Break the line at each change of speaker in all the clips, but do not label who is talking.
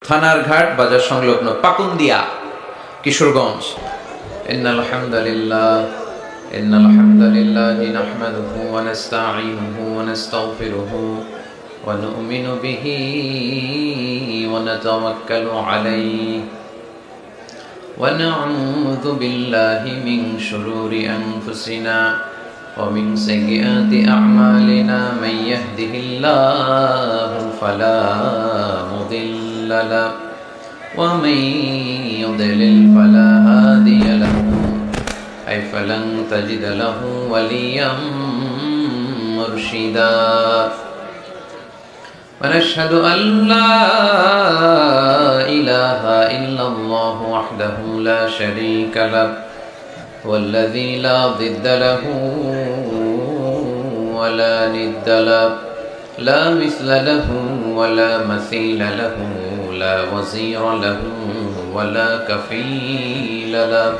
থানার ঘাট বাজার সংলগ্ন পাকুন্দিয়া, কিশোরগঞ্জ। ইন্নাল হামদালিল্লাহি নাহমাদুহু ওয়া নাস্তাঈনুহু ওয়া নাস্তাগফিরুহু ওয়া নু'মিনু বিহি ওয়া নাতাওয়াক্কালু আলাইহি ওয়া নাউযু বিল্লাহি মিন শুরুরি আনফুসিনা ওয়া মিন সাইয়্যাতি আ'মালিনা মান ইয়াহদিহিল্লাহু ফালা মুদিল্লা লাহু ওয়া মান ইউদ্লিল ফালা হাদিয়া লাহু أي فلن تجد له وليا مرشدا ونشهد أن لا إله إلا الله وحده لا شريك له والذي لا ضد له ولا ند له لا مثل له ولا مثيل له لا وزير له ولا كفيل له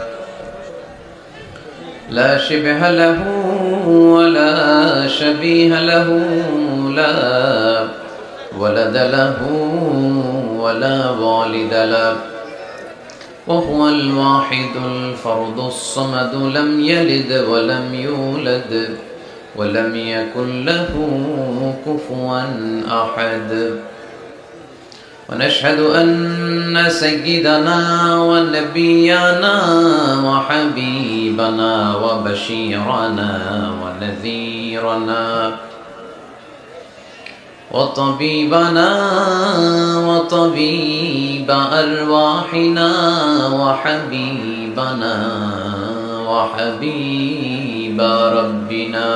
لا شبه له ولا شبيه له لا ولد له ولا والد له وهو الواحد الفرد الصمد لم يلد ولم يولد ولم يكن له كفوا أحد ونشهد أن سيدنا ونبينا وحبيبنا وبشيرنا ونذيرنا وطبيبنا وطبيب أرواحنا وحبيبنا وحبيب ربنا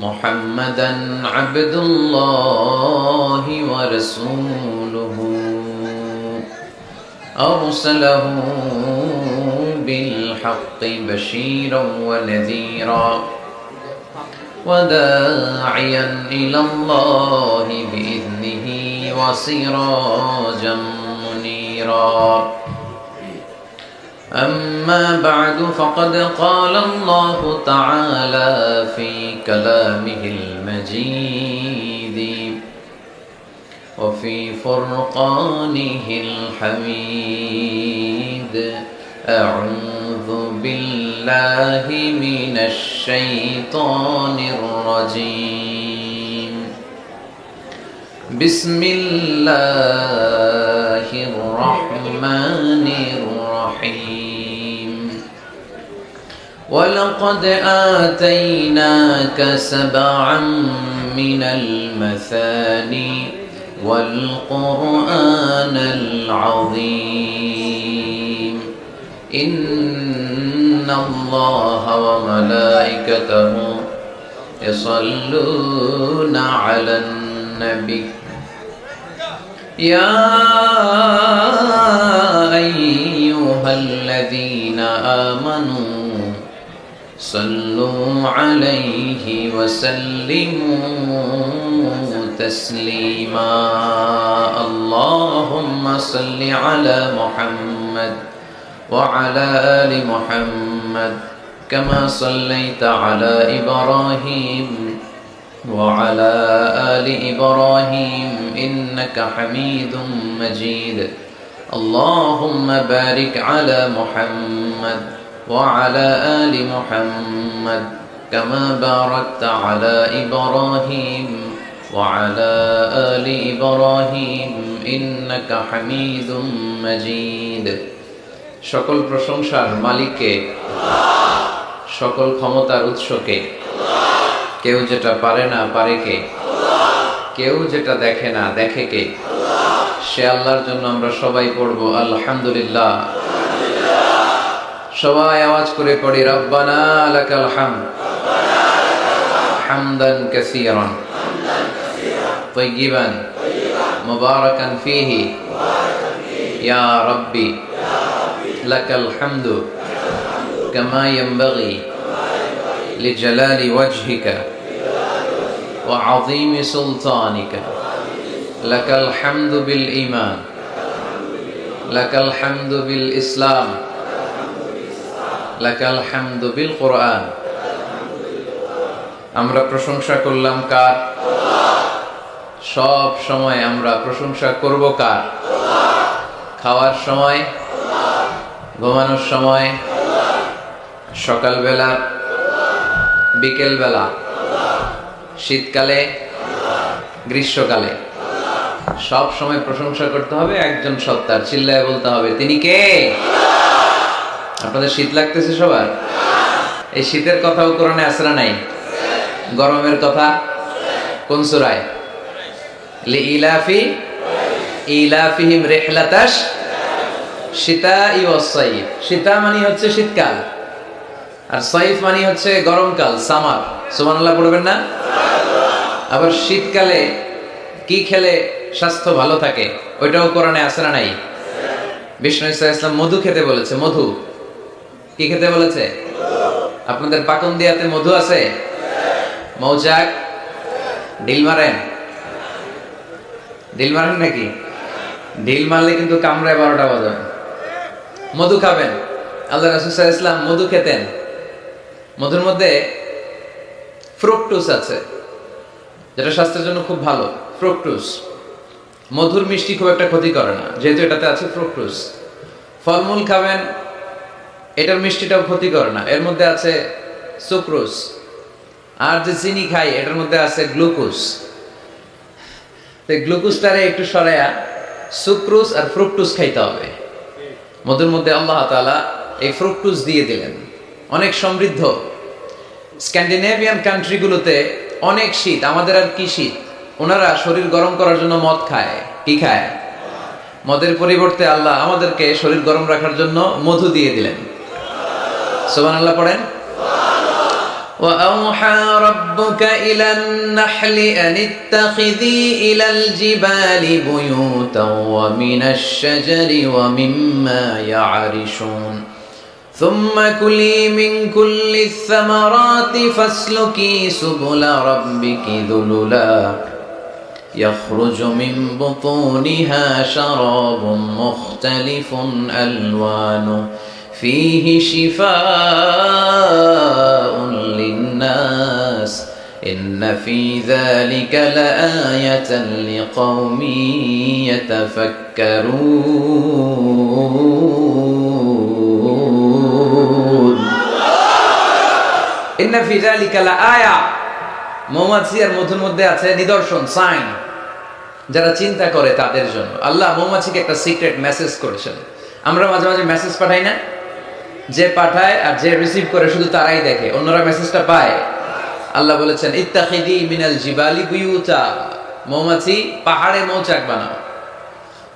محمدًا عبد الله ورسوله أرسله بالحق بشيرا ونذيرا وداعيا إلى الله بإذنه وسراجا منيرا أما بعد فقد قال الله تعالى في كلامه المجيد وفي فرقانه الحميد أعوذ بالله من الشيطان الرجيم بسم الله الرحمن الرحيم ولقد آتيناك سبعا من المثاني والقرآن العظيم إن الله وملائكته يصلون على النبي يا أيها الذين آمنوا صلوا عليه وسلموا تسليما اللهم صل على محمد وعلى آل محمد كما صليت على إبراهيم وعلى آل إبراهيم إنك حميد مجيد اللهم بارك على محمد وعلى آل محمد كما باركت على إبراهيم وعلى آل إبراهيم إنك حميد مجيد সকল প্রশংসার মালিককে, সকল ক্ষমতার উৎসকে। কেউ যেটা পারে না পারে কে, কেউ যেটা দেখে না দেখে কে, সে আল্লাহর জন্য আমরা সবাই পড়বো আলহামদুলিল্লাহ। সবাই আওয়াজ করে পড়ি রব্বানা লাকাল হামদ হামদান কাসীরান তাইয়িবান মুবারাকান ফীহি ইয়া রাব্বি লাকাল হামদু কামা ইয়ানবাগি লিজালালি ওয়াজহিকা ওয়া আযীমি সুলতানিকা লাকাল হামদু বিল ঈমান লাকাল হামদু বিল ইসলাম লাকাল হামদু বিল কুরআন। আমরা প্রশংসা করলাম কার? সব সময় আমরা প্রশংসা করব কার? খাওয়ার সময়, ঘুমানোর সময়, সকালবেলা, বিকেলবেলা, শীতকালে, গ্রীষ্মকালে, সব সময় প্রশংসা করতে হবে একজন সত্তার। চিল্লায় বলতে হবে, তিনি কে? আপনাদের শীত লাগতেছে সবার? এই শীতের কথাও কোরআনে আছে না নাই? গরমের কথা কোন সূরায়? লিইলাফি ইলাফিহিম রিহলাতাশ শিতাই ওয়াস সাইফ। শীতা মানে হচ্ছে শীতকাল, আর সাইফ মানে হচ্ছে গরমকাল, সামার। সুবহানাল্লাহ পড়বেন না? আবার শীতকালে কি খেলে স্বাস্থ্য ভালো থাকে ওইটাও কোরআনে আছে না নাই? বিষ্ণু ইসলাম মধু খেতে বলেছে। মধু কি খেতে বলেছে? আপনাদের পাকন দিয়াতে মধু আছে? মৌচাক ঢিল মারেন? ঢিল মারেন নাকি? ঢিল মারলে কিন্তু কামড়ায় 12টা বাজাবে। মধু খাবেন। আল্লাহ রাসূল সাল্লাল্লাহু আলাইহি ওয়াসাল্লাম মধু খেতেন। মধুর মধ্যে ফ্রুকটোজ আছে, যেটা স্বাস্থ্যের জন্য খুব ভালো। ফ্রুকটোজ, মধুর মিষ্টি খুব একটা ক্ষতি করে না, যেহেতু এটাতে আছে ফ্রুকটোজ। ফলমূল খাবেন, এটার মিষ্টিটাও ক্ষতি করে না, এর মধ্যে আছে সুক্রোজ। আর যে চিনি খাই এটার মধ্যে আছে গ্লুকোজ। তো গ্লুকোজটারে একটু সরাইয়া সুক্রোজ আর ফ্রুকটোজ খাইতে হবে। মধুর মধ্যে আল্লাহ তাআলা এই ফ্রুকটোজ দিয়ে দিলেন। অনেক সমৃদ্ধ। স্ক্যান্ডিনেভিয়ান কান্ট্রিগুলোতে অনেক শীত, আমাদের আর কি শীত? ওনারা শরীর গরম করার জন্য মদ খায়। কি খায়? মদের পরিবর্তে আল্লাহ আমাদেরকে শরীর গরম রাখার জন্য মধু দিয়ে দিলেন। সুবহানাল্লাহ পড়েন। وَأَوْحَى رَبُّكَ إِلَى النَّحْلِ أَنِ اتَّخِذِي إِلَى الْجِبَالِ بُيُوتًا وَمِنَ الشَّجَرِ وَمِمَّا يَعْرِشُونَ ثُمَّ كُلِي مِنْ كُلِّ الثَّمَرَاتِ فَاسْلُكِي سُبُلَ رَبِّكِ ذُلُلًا يَخْرُجُ مِنْ بُطُونِهَا شَرَابٌ مُخْتَلِفٌ أَلْوَانُهُ فيه شفاء للناس إن في ذلك لآية لقوم يتفكرون إن في ذلك لآية। মৌমাছি আর মধুর মধ্যে আছে নিদর্শন, সাইন, যারা চিন্তা করে তাদের জন্য। আল্লাহ মৌমাছিকে একটা সিক্রেট মেসেজ করেছেন। আমরা মাঝে মাঝে মেসেজ পাঠাই না? যে পাঠায় আর যে রিসিভ করে শুধু তারাই দেখে, অন্যরা মেসেজটা পায়। আল্লাহ বলেছেন ইত্তাখিদি মিনাল জিবালি বুয়ুতা, মৌমাছি পাহাড়ে মৌচাক বানাও,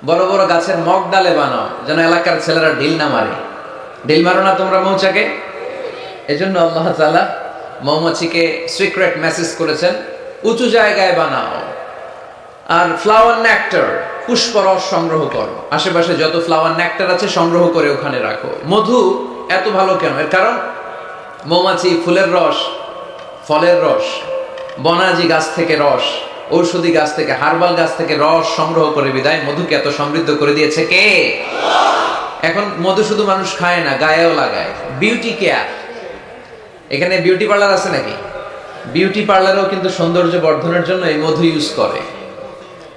বড় বড় গাছের মগ ডালে বানাও, যেন এলাকার ছেলেরা ঢিল না মারে। ঢিল মারো না তোমরা মৌচাকে। এজন্য আল্লাহ তাআলা মৌমাছিকে সিক্রেট মেসেজ করেছেন, উঁচু জায়গায় বানাও। আর ফ্লাওয়ার নেক্টার, পুষ্পরস সংগ্রহ করো, আশেপাশে যত ফ্লাওয়ার নেক্টার আছে সংগ্রহ করে ওখানে রাখো। মধু এত ভালো কেন? এর কারণ মৌমাছি ফুলের রস, ফলের রস, বনাজি গাছ থেকে রস, ঔষধি গাছ থেকে, হার্বাল গাছ থেকে রস সংগ্রহ করে বিদায় মধুকে এত সমৃদ্ধ করে দিয়েছে কে? এখন মধু শুধু মানুষ খায় না, গায়েও লাগায়। বিউটি কেয়ার, এখানে বিউটি পার্লার আছে নাকি? বিউটি পার্লারেও কিন্তু সৌন্দর্য বর্ধনের জন্য এই মধু ইউজ করে।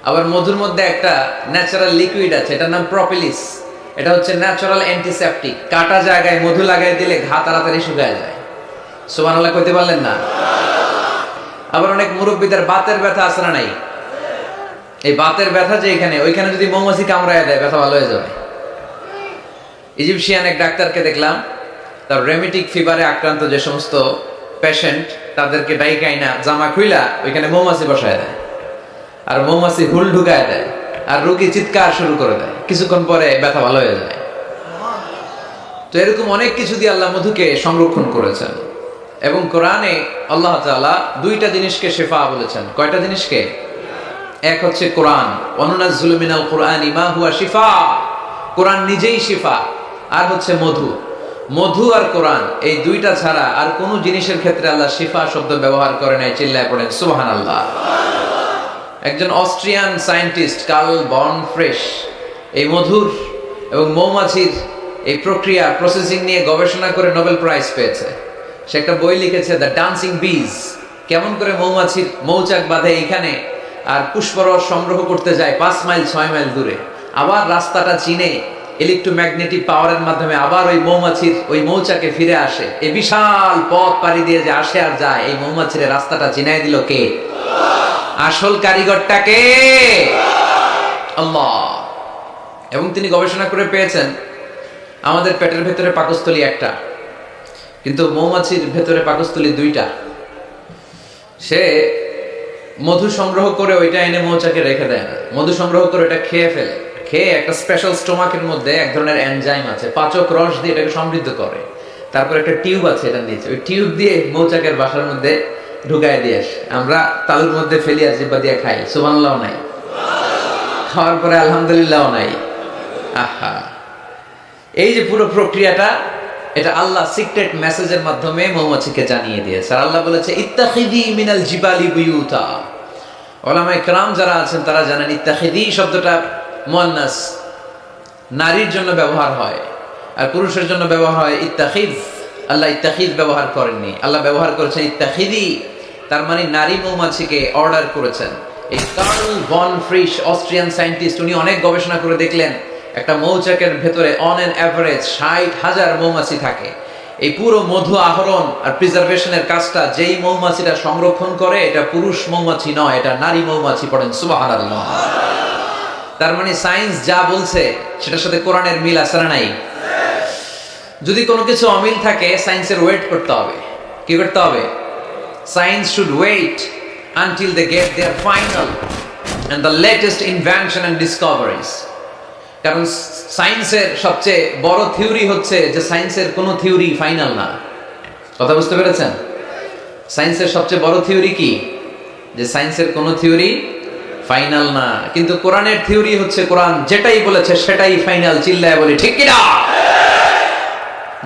আবার মধুর মধ্যে একটা ন্যাচারাল লিকুইড আছে, এটার নাম প্রপিলিস। এটা হচ্ছে ন্যাচারাল অ্যান্টিসেপটিক। কাটা জায়গায় মধু লাগাই দিলে ঘা তাড়াতাড়ি শুকায় যায়। সুবহানাল্লাহ কইতে পারলেন না? আবার অনেক মুরব্বীদের বাতের ব্যথা আছে না নাই? এই বাতের ব্যথা যে এখানে, ওইখানে যদি মৌমাছি কামড়ায় দেয় ব্যথা ভালো হয়ে যাবে। ইজিপশিয়ান এক ডাক্তারকে দেখলাম, তার রেমিটিক ফিভারে আক্রান্ত যে সমস্ত পেশেন্ট তাদেরকে ডাইকাইনা জামা খুইলা ওইখানে মৌমাছি বসায় দেয়, আর মৌমাছি হুল ঢুকায় দেয়, আর রোগী চিৎকার শুরু করে দেয়, কিছুক্ষণ পরে ব্যথা ভালো হয়ে যায়। তো এরকম অনেক কিছু দিয়ে আল্লাহ মধুকে সংরক্ষণ করেছেন। এবং কোরআনে আল্লাহ তাআলা দুইটা জিনিসকে শিফা বলেছেন। কয়টা জিনিসকে? এক হচ্ছে কোরআন, ওয়ানুনাজ্জিলু মিনাল কুরআনি মা হুয়া শিফা, কোরআন নিজেই শিফা। আর হচ্ছে মধু। মধু আর কোরআন এই দুইটা ছাড়া আর কোনো জিনিসের ক্ষেত্রে আল্লাহ শিফা শব্দ ব্যবহার করে নাই। চিল্লায় পড়েন সুবহানাল্লাহ। একজন অস্ট্রিয়ান সায়েন্টিস্ট কার্ল বর্নফ্রেশ এই মধুর এবং মৌমাছির এই প্রক্রিয়া প্রসেসিং নিয়ে গবেষণা করে নোবেল প্রাইজ পেয়েছে। সে একটা বই লিখেছে, দ্য ডান্সিং বিজ, কেমন করে মৌমাছির মৌচাক বাঁধে এইখানে আর পুষ্পরস সংগ্রহ করতে যায় 5 মাইল 6 মাইল দূরে, আবার রাস্তাটা চিনে ইলেকট্রোম্যাগনেটিক পাওয়ারের মাধ্যমে আবার ওই মৌমাছির ওই মৌচাকে ফিরে আসে। এই বিশাল পথ পাড়ি দিয়ে যে আসে আর যায়, এই মৌমাছির রাস্তাটা চিনাই দিল কে? আসল কারিগরটা কে? আল্লাহ। এবং তিনি গবেষণা করে পেয়েছেন আমাদের পেটের ভেতরে পাকস্থলী একটা, কিন্তু মৌমাছির ভেতরে পাকস্থলী 2টা। সে মধু সংগ্রহ করে ওইটা এনে মৌচাকে রেখে দেয় না, মধু সংগ্রহ করে ওটা খেয়ে ফেলে। খেয়ে একটা স্পেশাল স্টোমাকের মধ্যে এক ধরনের এনজাইম আছে, পাচক রস দিয়ে এটাকে সমৃদ্ধ করে। তারপর একটা টিউব আছে এটা নিচে, ওই টিউব দিয়ে মৌচাকের বাসার মধ্যে ঢুকায় দিয়ে আসে। আমরা তালুর মধ্যে ফেলি আর জিব্বা দিয়ে খাই, সুবহানাল্লাহ নাই, খাওয়ার পরে আলহামদুলিল্লাহ নাই। আহা, এই যে পুরো প্রক্রিয়াটা, এটা আল্লাহ সিক্রেট মেসেজের মাধ্যমে মৌমাছিকে জানিয়ে দিয়েছে। আর আল্লাহ বলেছে ইত্তাখিদি মিনাল জিবালি বুয়ুতা। উলামায়ে কেরাম যারা আছেন তারা জানেন ইত্তাখিদি শব্দটা মুয়ান্নাস, নারীর জন্য ব্যবহার হয়, আর পুরুষের জন্য ব্যবহার হয় ইত্তাখিজ। আল্লাহ ইত্তাখিজ ব্যবহার করেননি, আল্লাহ ব্যবহার করেছেন ইত্তাখিদি। তার মানে নারী মৌমাছিকে অর্ডার করেছেন। এই Karl von Frisch, Austrian scientist, উনি অনেক গবেষণা করে দেখলেন একটা মৌচাকের ভেতরে অন এন অ্যাভারেজ 60,000 মৌমাছি থাকে। এই পুরো মধু আহরণ আর প্রিজার্ভেশনের কাজটা যেই মৌমাছিটা সংরক্ষণ করে, এটা পুরুষ মৌমাছি নয়, এটা নারী মৌমাছি। পড়েন সুবহানাল্লাহ। তার মানে সায়েন্স যা বলছে সেটার সাথে কোরআনের মিল আছে না নাই? যদি কোনো কিছু অমিল থাকে, সায়েন্সের ওয়েট করতে হবে। কি করতে হবে? Science should wait until they get their final and the latest invention and discoveries. কারণ সায়েন্সের সবচেয়ে বড় থিওরি হচ্ছে যে সায়েন্সের কোনো থিওরি ফাইনাল না। কথা বুঝতে পেরেছেন? সায়েন্সের সবচেয়ে বড় থিওরি কি? যে সায়েন্সের কোনো থিওরি ফাইনাল না। কিন্তু কোরআনের থিওরি হচ্ছে কোরআন যেটাই বলেছে সেটাই ফাইনাল। চিল্লায় বলি ঠিক কিনা?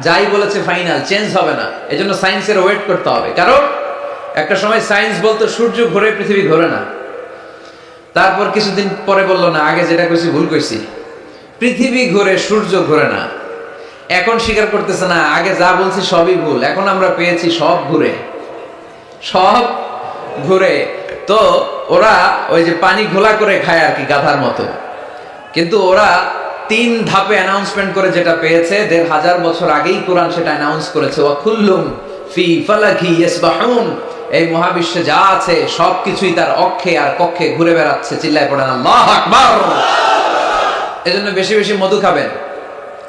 যাই বলেছে ফাইনাল, চেঞ্জ হবে না। এজন্য সায়েন্সের ওয়েট করতে হবে। কারণ একটা সময় সায়েন্স বলতো সূর্য ঘোরে, পৃথিবী ঘোরে না। তারপর কিছুদিন পরে বললো না, আগে যেটা কইছি ভুল কইছি, পৃথিবী ঘোরে, সূর্য ঘোরে না। এখন স্বীকার করতেছে না, আগে যা বলছি সবই ভুল। এখন আমরা পেয়েছি সব ঘুরে, সব ঘুরে। তো ওরা ওই যে পানি ঘোলা করে খায় আর কি, গাধার মতো। কিন্তু ওরা 3 ধাপে অ্যানাউন্সমেন্ট করে যেটা পেয়েছে, 1500 বছর আগেই কোরআন সেটা অ্যানাউন্স করেছে। ওয়া কুল্লুম ফি ফালাকি ইয়াসবাহুন। এই মহাবিশ্বে যা আছে সবকিছুই তার অক্ষে আর কক্ষে ঘুরে বেড়াচ্ছে। চিল্লায় পড়েন আল্লাহু আকবার। এজন্য বেশি বেশি মধু খাবেন।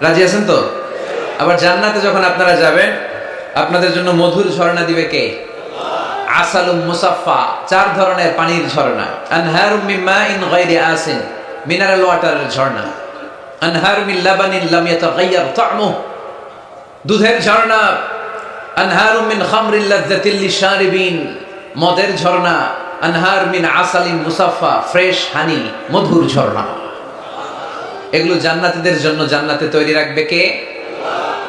রাজি আছেন তো? আবার জান্নাতে যখন আপনারা যাবেন, আপনাদের জন্য মধুর ঝর্ণা দিবে কে? আসালুম মুসাফফা, 4 ধরনের পানির ঝর্ণা। আনহারুম মিন মাইন গায়রি আসিন, মিনারেল ওয়াটারের ঝর্ণা। আনহারুম মিন লাবানিন লাম ইয়াতাগায়্যার তা'মুহু, দুধের ঝর্ণা। আনহারুম মিন খামরিল লাযযাতিল লিশারিবিন, মদের ঝর্ণা। আনহার মিন আসালিন মুসাফফা, ফ্রেশ হানি, মধুর ঝর্ণা। এগুলো জান্নাতীদের জন্য জান্নাতে তৈরি রাখবে কে?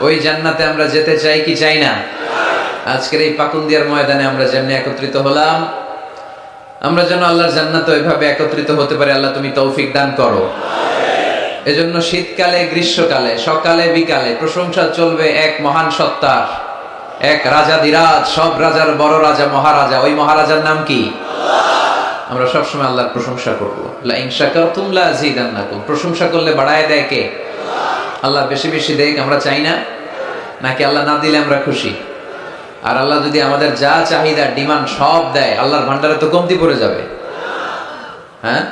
ওই জান্নাতে আমরা যেতে চাই কি চাই না? আজকের এই পাকুন্দিয়ার ময়দানে আমরা যেমনি একত্রিত হলাম, আমরা যেন আল্লাহর জান্নাতে ওইভাবে একত্রিত হতে পারি। আল্লাহ তুমি তৌফিক দান করো। এজন্য শীতকালে, গ্রীষ্মকালে, সকালে বিকালে প্রশংসা চলবে এক মহান সত্তার, এক রাজাধিরাজ, সব রাজার বড় রাজা, মহারাজা। ওই মহারাজার নাম কি? আমরা সবসময় আল্লাহর প্রশংসা করবো। লা ইন শাকারতুম লা আযীদান্নাকুম। প্রশংসা করলে বাড়ায় দেয় কে? আল্লাহ বেশি বেশি দেয়। আমরা চাই না? নাকি আল্লাহ না দিলে আমরা খুশি? আর আল্লাহ যদি আমাদের যা চাহিদা, ডিমান্ড সব দেয়, আল্লাহর ভান্ডারে তো কমতি পড়ে যাবে। হ্যাঁ,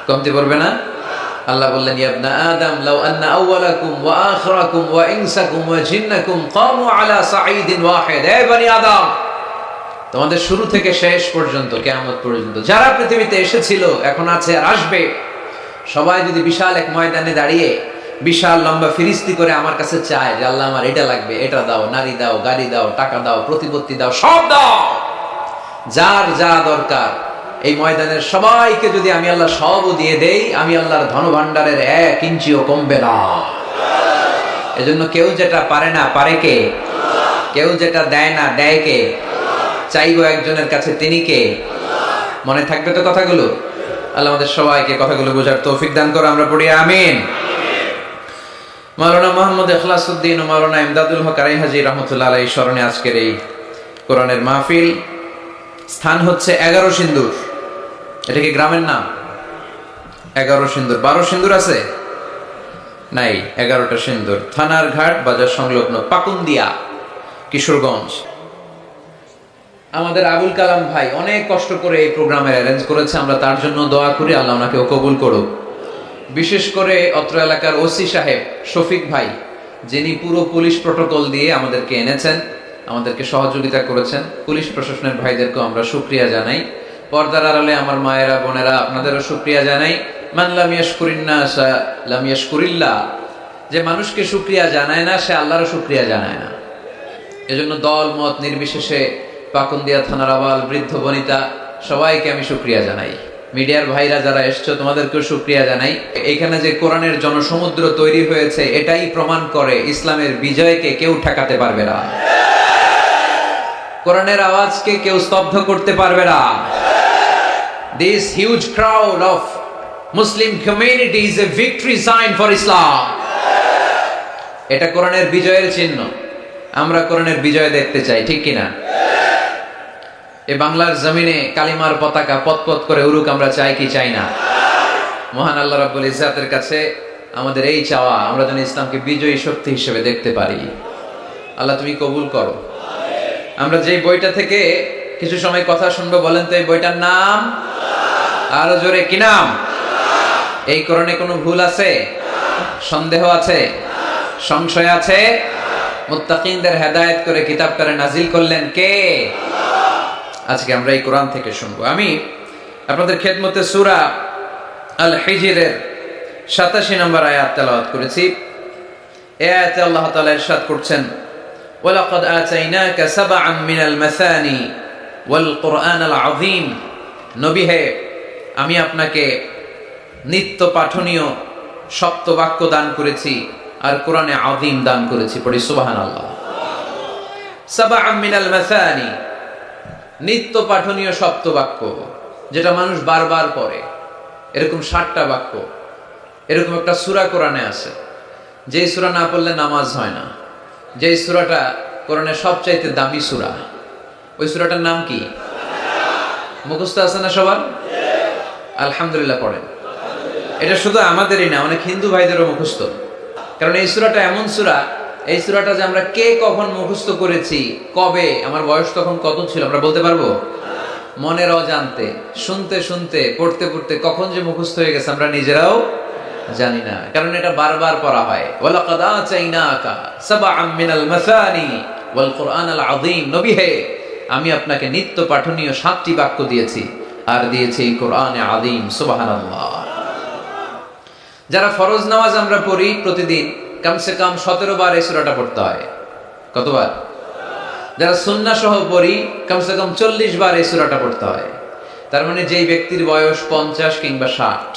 কমতি পড়বে না? আল্লাহ বললেন ইয়া ইবনা আদম লাউ আন্না আউওয়ালাকুম ওয়া আখিরাকুম ওয়া ইনসাকুম ওয়া জিন্নাকুম কামু আলা সাঈদিন ওয়াহিদ। হে বনি আদম, তোমাদের শুরু থেকে শেষ পর্যন্ত, কিয়ামত পর্যন্ত যারা পৃথিবীতে এসেছিল, এখন আছে আর আসবে, সবাই যদি বিশাল এক ময়দানে দাঁড়িয়ে বিশাল লম্বা ফিরিস্তি করে আমার কাছে চায় যে আল্লাহ আমার এটা লাগবে, এটা দাও, নারী দাও, গাড়ি দাও, টাকা দাও, প্রতিপত্তি দাও, সব দাও, যার যা দরকার, এই ময়দানের সবাইকে যদি আমি আল্লাহ সবও দিয়ে দেই, আমি আল্লাহর ধনভাণ্ডারের 1 ইঞ্চিও কমবে না। এজন্য কেউ যেটা পারে না, পারে কে? কেউ যেটা দেয় না, দেয় কে? চাইবো একজনের কাছে, তিনি কে? মনে থাকবে তো কথাগুলো? আল্লাহ আমাদের সবাইকে কথাগুলো বোঝার তৌফিক দান করো। আমরা পড়ি আমিন। মাওলানা মুহাম্মদ ইখলাসউদ্দিন ও মাওলানা ইমদাদুল হক আরাই হাজী রাহমাতুল্লাহ আলাইহির স্মরণে আজকের এই কোরআনের মাহফিল। স্থান হচ্ছে 11 সিন্দুর। এটা কি গ্রামের নাম? 11 সিন্দুর। 12 সিন্দুর আছে নাই? 11টা সিন্দুর। থানার ঘাট বাজার সংলগ্ন পাকুন্দিয়া, কিশোরগঞ্জ। আমাদের আবুল কালাম ভাই অনেক কষ্ট করে এই প্রোগ্রামের অ্যারেঞ্জ করেছে, আমরা তার জন্য দোয়া করি আল্লাহ ওনাকেও কবুল করুক। বিশেষ করে অত্র এলাকার ওসি সাহেব শফিক ভাই, যিনি পুরো পুলিশ প্রটোকল দিয়ে আমাদেরকে এনেছেন, আমাদেরকে সহযোগিতা করেছেন। পুলিশ প্রশাসনের ভাইদেরকেও আমরা শুকরিয়া জানাই। পর্দার আড়ালে আমার মায়েরা বোনেরা, আপনাদেরও শুকরিয়া জানাই। মান লাম ইয়াশকুরিন্নাস লাম ইয়াশকুরিল্লাহ, যে মানুষকে শুকরিয়া জানায় না সে আল্লাহরও শুকরিয়া জানায় না। এজন্য দল মত নির্বিশেষে পাকুন্দিয়া থানার আবাল বৃদ্ধ বনিতা সবাইকে আমি শুকরিয়া জানাই। মিডিয়ার ভাইরা যারা এসছো তোমাদেরকেও শুকরিয়া জানাই। এখানে যে কোরআনের জনসমুদ্র তৈরি হয়েছে এটাই প্রমাণ করে ইসলামের বিজয়কে কেউ ঠেকাতে পারবে না, কোরআনের আওয়াজকে কেউ স্তব্ধ করতে পারবে না। This huge crowd of Muslim community is a victory sign for Islam. এটা কোরআনের বিজয়ের চিহ্ন। আমরা কোরআনের বিজয় দেখতে চাই, ঠিক কিনা? এই বাংলার জমিনে কালিমার পতাকা পতপত করে উড়ুক, আমরা চাই কি চাই না? মহান আল্লাহ রাব্বুল ইজ্জাতের কাছে আমাদের এই চাওয়া, আমরা যেন ইসলামকে বিজয়ী শক্তি হিসেবে দেখতে পারি। আল্লাহ তুমি কবুল করো। আমরা যে বইটা থেকে কিছু সময় কথা শুনবো, বলেন তো এই বইটার নাম? আরো জোরে, কি নাম? এই কোরআনে কোনো ভুল আছে? সন্দেহ আছে? সংশয় আছে? মুত্তাকিনদের হেদায়েত করে কিতাব করে নাজিল করলেন কে? আজকে আমরা এই কোরআন থেকে শুনবো। আমি আপনাদের খেদমতে সূরা আল হিজরের 87 নম্বর আয়াত তেলাওয়াত করেছি। এই আয়াতে আল্লাহ তাআলা ইরশাদ করছেন, ওয়ালাকাদ আতাইনাকা সাবআন মিনাল মাসানি ওয়াল কুরআনাল আযীম। নবী হে, আমি আপনাকে নিত্য পাঠনীয় সপ্ত বাক্য দান করেছি আর কোরআনে আযীম দান করেছি। পড়ি সুবহানাল্লাহ। সাবআন মিনাল মাসানি, নিত্য পাঠনীয় সপ্ত বাক্য, যেটা মানুষ বারবার পড়ে, এরকম 60টা বাক্য। এরকম একটা সূরা কোরআনে আছে, যেই সূরা না পড়লে নামাজ হয় না, যেই সূরাটা কোরআনের সবচাইতে দামি সূরা। ওই সূরাটার নাম কি? মুখস্থ আছে না সবার? আলহামদুলিল্লাহ পড়েন। এটা শুধু আমাদেরই না, অনেক হিন্দু ভাইদেরও মুখস্থ। কারণ এই সূরাটা এমন সূরা, এই সূরাটা যে আমরা কে কখন মুখস্থ করেছি, কবে, আমার বয়স তখন কত ছিল আমরা বলতে পারবো? মনের অজান্তে, শুনতে শুনতে, পড়তে পড়তে কখন যে মুখস্থ হয়ে গেছে আমরা নিজেরাও জানি না। কারণ এটা বারবার পড়া হয়। ওয়ালাকাদ আতাইনাকা সাবআন মিনাল মাসানি ওয়াল কুরআনাল আযীম। নবী হে, আমি আপনাকে নিত্য পাঠনীয় 7টি বাক্য দিয়েছি আর দিয়েছি এই কোরআনে আযীম। সুবহানাল্লাহ। যারা ফরজ নামাজ আমরা পড়ি প্রতিদিন, কমসে কম 17 বার এই সূরাটা পড়তে হয়। কতবার? যারা সুন্নাহ সহ পড়ি, কমসে কম 40 বার এই সূরাটা পড়তে হয়। তার মানে যেই ব্যক্তির বয়স 50 কিংবা 60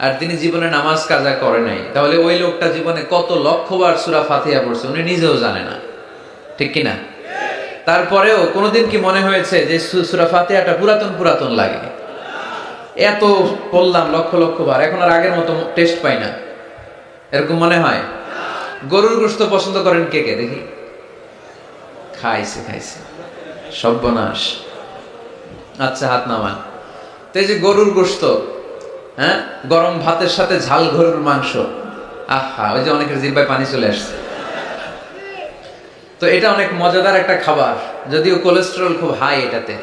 আর তিনি জীবনে নামাজ কাজা করে নাই, তাহলে ওই লোকটা জীবনে কত লক্ষবার সূরা ফাতিহা পড়ছে উনি নিজেও জানে না, ঠিক কিনা? তারপরেও কোনোদিন কি মনে হয়েছে যে সূরা ফাতিহাটা পুরাতন পুরাতন লাগে? এত পড়লাম লক্ষ লক্ষ বার, এখন আর আগের মতো টেস্ট পাই না, এরকম মনে হয়? গরুর গোশত পছন্দ করেন কে কে দেখি? খাইছে খাইছে, সর্বনাশ। আচ্ছা, হাত নামান। তো এই যে গরুর গোশত, হ্যাঁ, গরম ভাতের সাথে ঝাল গরুর মাংস, আহা, ওই যে অনেকের জিহ্বায় পানি চলে আসছে। তো এটা অনেক মজাদার একটা খাবার, যদিও কোলেস্টেরল খুব হাই এটাতে।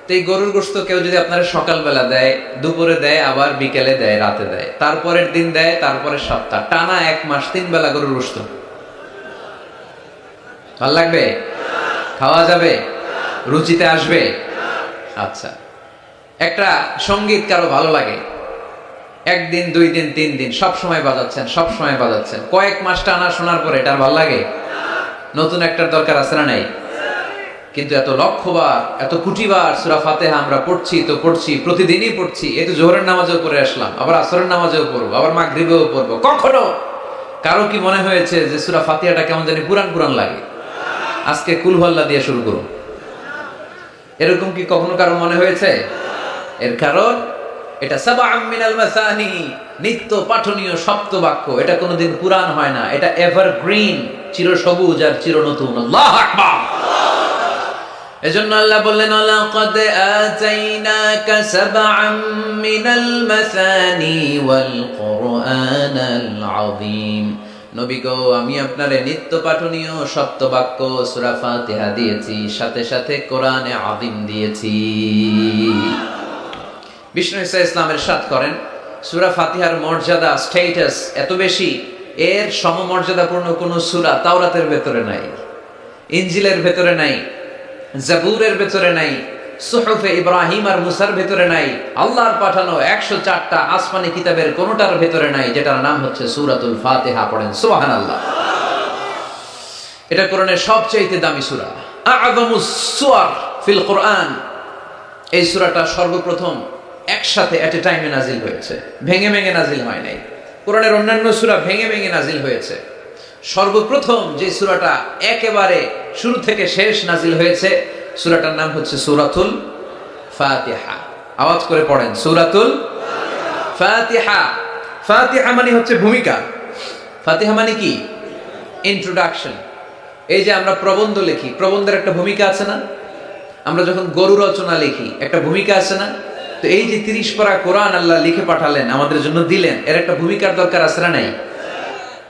তো এই গরুর গোশত কেউ যদি আপনারা সকালবেলা দেয়, দুপুরে দেয়, আবার বিকেলে দেয়, রাতে দেয়, তারপরের দিন দেয়, তারপরের সপ্তাহ, টানা 1 মাস 3 বেলা গরুর গোশত, ভাল লাগবে? খাওয়া যাবে? রুচিতে আসবে? আচ্ছা, একটা সঙ্গীত কারো ভালো লাগে, 1 দিন 2 দিন 3 দিন সব সময় বাজাচ্ছেন, সব সময় বাজাচ্ছেন, কয়েক মাস টানা শোনার পরে এটা আর ভালো লাগে? নতুন একটার দরকার আছে না নাই? কিন্তু এত লক্ষবার, এত কোটিবার সূরা ফাতিহা আমরা পড়ছি তো পড়ছি, প্রতিদিনই পড়ছি। এই তো জোহরের নামাজেও পড়ে আসলাম, আবার আসরের নামাজেও পড়বো, আবার মাগরিবেও পড়বো। কখনো কারো কি মনে হয়েছে যে সূরা ফাতিহাটা কেমন জানি পুরান পুরান লাগে? আজকে কুল হুয়াল্লাহ দিয়ে শুরু করুন, এরকম কি কখনো কারো মনে হয়েছে? এর কারণ এটা সাবআন মিনাল মাসানি, নিত্য পাঠনীয় সপ্ত বাক্য। এটা কোনোদিন পুরান হয় না, এটা এভারগ্রিন, চিরসবুজ আর চিরনতুন। আল্লাহু আকবার। এজন্য আল্লাহ বললেন লাকাদ আতাইনাকা সাবআম মিনাল মাসানি ওয়াল কুরআনাল আযীম। নবী গো, আমি আপনারে নিত্য পাঠনীয় সপ্তবাক্য সূরা ফাতিহা দিয়েছি, সাথে সাথে কোরআনে আযীম দিয়েছি। বিষ্ণু ঈসা ইসলামের ইরশাদ করেন, সূরা ফাতিহার মর্যাদা স্ট্যাটাস এত বেশি, এর সমমর্যাদাপূর্ণ কোন সূরা তাওরাতের ভেতরে নাই, ইনজিলের ভেতরে নাই, জাবুরের ভেতরে নাই, সুহুফে ইব্রাহিম আর মুসার ভেতরে নাই, আল্লাহর পাঠানো 104টা আসমানি কিতাবের কোনটার ভেতরে নাই, যেটার নাম হচ্ছে সূরাতুল ফাতিহা। পড়েন সুবহানাল্লাহ। এটা কোরআনের সবচেয়ে দামি সূরা, আ'যামুস সুওয়ার ফিল কোরআন। এই সূরাটা সর্বপ্রথম একসাথে এট এ টাইমে নাজিল হয়েছে, ভেঙে ভেঙে নাজিল হয় নাই। কোরআনের অন্যান্য সূরা ভেঙে ভেঙে নাজিল হয়েছে, সর্বপ্রথম যে সূরাটা একেবারে শুরু থেকে শেষ নাজিল হয়েছে, সূরাটার নাম হচ্ছে সূরাতুল ফাতিহা। আওয়াজ করে পড়েন, সূরাতুল ফাতিহা। ফাতিহা মানে হচ্ছে ভূমিকা। ফাতিহা মানে কি? ইন্ট্রোডাকশন। এই যে আমরা প্রবন্ধ লিখি, প্রবন্ধের একটা ভূমিকা আছে না? আমরা যখন গরু রচনা লিখি, একটা ভূমিকা আছে না? তো এই যে 30 পারা কোরআন আল্লাহ লিখে পাঠালেন, আমাদের জন্য দিলেন, এর একটা ভূমিকার দরকার আছে না নাই?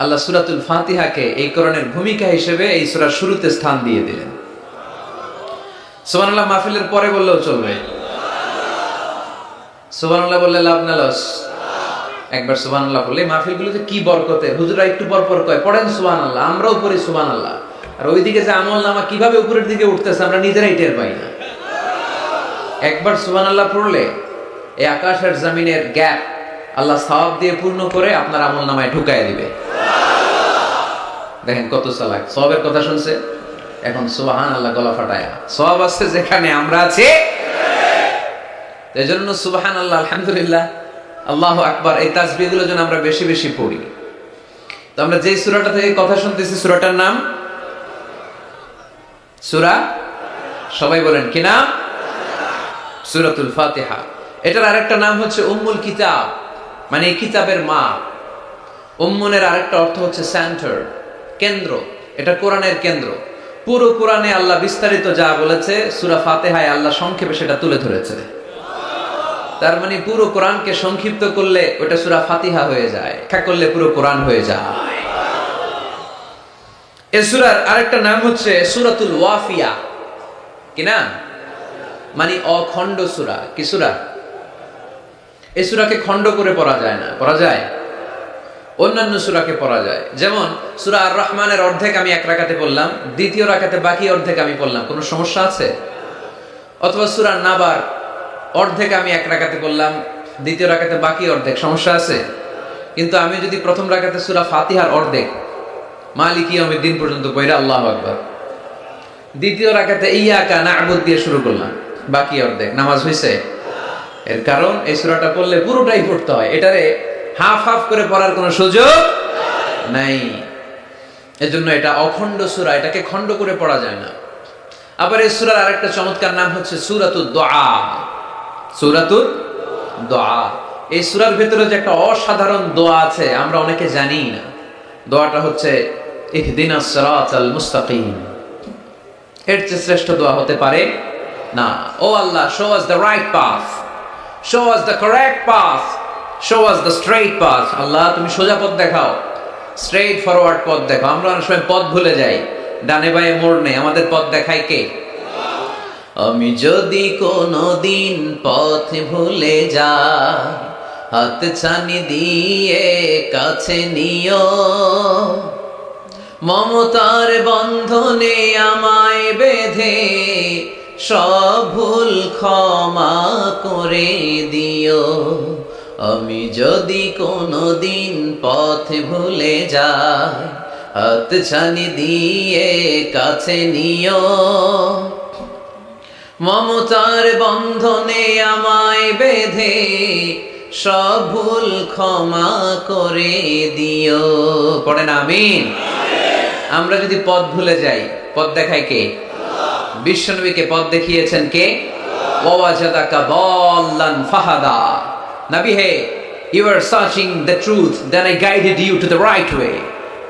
আল্লাহ সূরাতুল ফাতিহাকে এই কোরআনের ভূমিকা হিসেবে এই সূরার শুরুতে স্থান দিয়ে দিলেন। সুবহানাল্লাহ মাহফিলের পরে বললেও চলবে, সুবহানাল্লাহ বললে লাভ না লস? একবার সুবহানাল্লাহ বললে মাহফিলগুলোতে কি বরকতে, হুজুরা একটু পর পর কয় পড়েন সুবহানাল্লাহ, আমরাও পড়ি সুবহানাল্লাহ। আর ওইদিকে যে আমলনামা কিভাবে উপরের দিকে উঠতেছে আমরা নিজেরাই টের পাই না। একবার সুবহানাল্লাহ পড়লে এই আকাশের জমিনের গ্যাপ আল্লাহ সওয়াব দিয়ে পূর্ণ করে আপনার আমলনামায় ঢুকায় দিবে। দেখেন কত চালাক, সওয়াবের কথা শুনছে, এখন সুবহানাল্লাহ গলা ফাটায়া। সওয়াব আছে যেখানে আমরা আছি, এজন্য সুবহানাল্লাহ, আলহামদুলিল্লাহ, আল্লাহু আকবার, এই তাসবিহগুলো যেন আমরা বেশি বেশি পড়ি। তো আমরা যে সূরাটা থেকে কথা শুনতেছি, সূরাটার নাম সূরা, সবাই বলেন কি নাম? সূরাতুল ফাতিহা। এটার আরেকটা নাম হচ্ছে উম্মুল কিতাব, মানে কিতাবের মা। উম্মুনের আরেকটা অর্থ হচ্ছে সেন্টার, কেন্দ্র। এটা কোরআনের কেন্দ্র। পুরো কোরআনে আল্লাহ বিস্তারিত যা বলেছে, সূরা ফাতিহায় আল্লাহ সংক্ষেপে সেটা তুলে ধরেছে। তার মানে পুরো কোরআনকে সংক্ষিপ্ত করলে ওটা সূরা ফাতিহা হয়ে যায়, ব্যাখ্যা করলে পুরো কোরআন হয়ে যায়। এই সূরার আরেকটা নাম হচ্ছে সূরাতুল ওয়াফিয়া। কি নাম? মানে অখণ্ড সূরা। কি সূরা? এই সূরাকে খণ্ড করে পড়া যায় না। পড়া যায়? অন্যান্য সূরাকে পড়া যায়। যেমন সূরা আর রহমানের অর্ধেক আমি এক রাকাতে পড়লাম, দ্বিতীয় রাকাতে বাকি অর্ধেক আমি পড়লাম, কোনো সমস্যা আছে? অথবা সূরা নাবার অর্ধেক আমি এক রাকাতে পড়লাম, দ্বিতীয় রাকাতে বাকি অর্ধেক, সমস্যা আছে? কিন্তু আমি যদি প্রথম রাকাতে সূরা ফাতিহার অর্ধেক মালিকি ইয়াউমিদ্দিন পর্যন্ত পড়া, আল্লাহু আকবার, দ্বিতীয় রাকাতে ইয়াকা না'বুদ দিয়ে শুরু করলাম, বাকি অর্ধেক, নামাজ হইছে? এর কারণ এই সূরাটা পড়লে পুরোটাই পড়তে হয়, এটারে হাফ হাফ করে পড়ার কোনো সুযোগ নাই। এজন্য এটা অখণ্ড সূরা, এটাকে খণ্ড করে পড়া যায় না। আবার এই সূরার আরেকটা চমৎকার নাম হচ্ছে সূরাতুদ দুআ। সূরাতুদ দুআ। এই সূরার ভেতরে যে একটা অসাধারণ দোয়া আছে, আমরা অনেকে জানি না। দোয়াটা হচ্ছে ইহদিনাস সিরাতাল মুস্তাকিম। এর চেয়ে শ্রেষ্ঠ দোয়া হতে পারে না। ও Allah, show us the right path, show us the correct path, show us the straight path. Allah তুমি সোজা পথ দেখাও, স্ট্রেইট ফরওয়ার্ড পথ দেখাও। আমরা অনেক সময় পথ ভুলে যাই, ডানে বাঁয়ে মোড় নেই, আমাদের পথ দেখায় কে? আমি যদি কোনদিন পথ ভুলে যাই, হাত ছানি দিয়ে কাছে নিও, মমতার বন্ধনে আমায় বেঁধে সব ভুল ক্ষমা করে দিও। আমি যদি কোনদিন পথ ভুলে যাই, হাত ছানি দিয়ে কাছে নিও, মমতার বন্ধনে আমায় বেঁধে সব ভুল ক্ষমা করে দিও। পড়েন আমিন। আমরা যদি পথ ভুলে যাই, পথ দেখায় কে? বিশ্বনবীকে পথ দেখিয়েছেন কে? ওয়াজাদাকা দাল্লান ফাহাদা। নবী হে, you were searching the truth, then I guided you to the right way.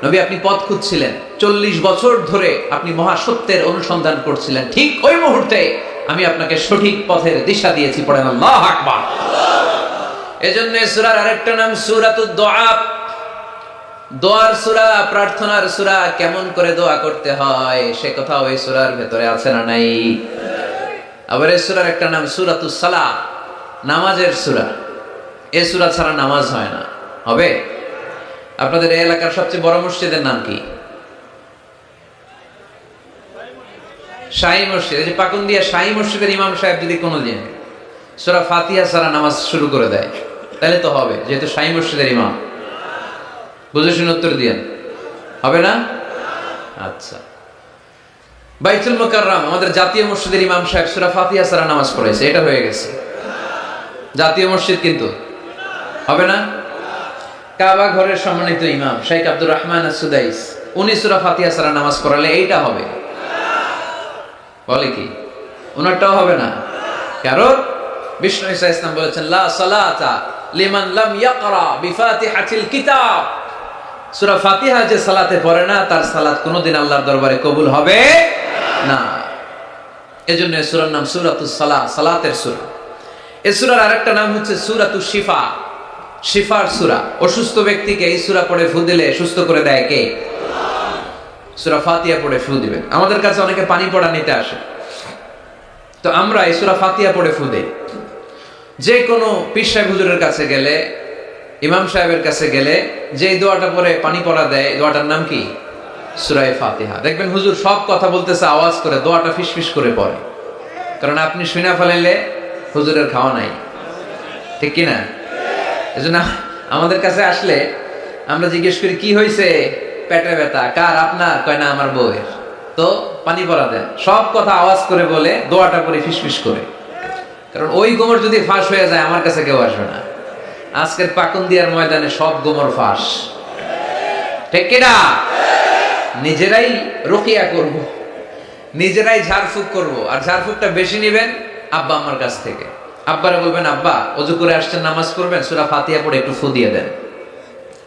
নবী আপনি পথ খুঁজছিলেন, 40 বছর ধরে আপনি মহাসত্যের অনুসন্ধান করছিলেন, ঠিক ওই মুহূর্তে আমি আপনাকে সঠিক পথের দিশা দিয়েছি। পড়েন আল্লাহু আকবার। এজন্য সূরার আরেকটা নাম সূরাতুদ দুআ, দোয়ার সূরা, প্রার্থনার সূরা। কেমন করে দোয়া করতে হয় সে কথা ওই সূরার ভেতরে আছে না নাই? আবার এই সূরার একটা নাম সূরাতুস সালাহ, নামাজের সূরা। এই সূরা ছাড়া নামাজ হয় না। হবে? আপনাদের এই এলাকার সবচেয়ে বড় মসজিদের নাম কি? শাহী মসজিদ। এই যে পাকুন্দিয়া শাহী মসজিদের ইমাম সাহেব যদি কোনোদিন সূরা ফাতিহা ছাড়া নামাজ শুরু করে দেয় তাহলে তো হবে, যেহেতু শাহী মসজিদের ইমাম। বুঝে শুনে উত্তর দিয়েন, হবে না? আচ্ছা, বাইতুল মুকাররম আমাদের জাতীয় মসজিদের ইমাম সাহেব সূরা ফাতিহা ছাড়া নামাজ পড়াইছে, এটা হয়ে গেছে জাতীয় মসজিদ, কিন্তু হবে না? কাবা ঘরের সম্মানিত ইমাম শেখ আব্দুর রহমান আস-সুদাইস, উনি সূরা ফাতিহা ছাড়া নামাজ পড়ালে এইটা হবে? বলে কি ওনারটাও হবে না? কারণ বিষ্ণু ঈসা ইসলাম বলেছেন লা সালাতা লিমান লাম ইয়াকরা বিফাতিহাতিল কিতাব। সূরা ফাতিহা যে সালাতে পড়ে না তার সালাত কোনোদিন আল্লাহর দরবারে কবুল হবে না। এজন্য এই সূরার নাম সূরাতুস সালাহ, সালাতের সূরা। এই সূরার আরেকটা নাম হচ্ছে সূরাতুশ শিফা, শিফার সূরা। অসুস্থ ব্যক্তিকে এই সূরা পড়ে ফু দিলে সুস্থ করে দেয় কে? সূরা ফাতিহা পড়ে ফু দিবেন। আমাদের কাছে অনেকে পানি পড়া নিতে আসে, তো আমরা এই সূরা ফাতিহা পড়ে ফু দেই। যে কোনো পীর সাহেব হুজুরের কাছে গেলে, ইমাম সাহেবের কাছে গেলে যে দোয়াটা পড়ে পানি পড়া দেয়, দোয়াটার নাম কি? সূরা ফাতিহা। দেখবেন হুজুর সব কথা বলতেছে আওয়াজ করে, দোয়াটা ফিসফিস করে পড়ে, কারণ আপনি শুনে ফেলাইলে হুজুরের খাওয়া নাই, ঠিক কি না? এজন্য আমাদের কাছে আসলে আমরা জিজ্ঞেস করি কি হয়েছে, পেটে ব্যথা কার? আপনার? কয় না আমার বউয়ের। তো পানি পড়া দেন, সব কথা আওয়াজ করে বলে, দোয়াটা করে ফিসফিস করে, কারণ ওই গোমর যদি ফাঁস হয়ে যায় আমার কাছে কেউ আসবে না। আজকের পাকুন্দিয়ার ময়দানে সব গোমর ফাঁস, ঠিক কিনা? নিজেরাই রুকিয়া করব, নিজেরাই ঝাড়ফুঁক করব, আর ঝাড়ফুঁকটা বেশি নেবেন আব্বা আম্মার কাছ থেকে। আব্বারে বলবেন আব্বা ওযু করে আসছেন নামাজ পড়বেন, সূরা ফাতিহা পড়ে একটু ফু দিয়ে দেন।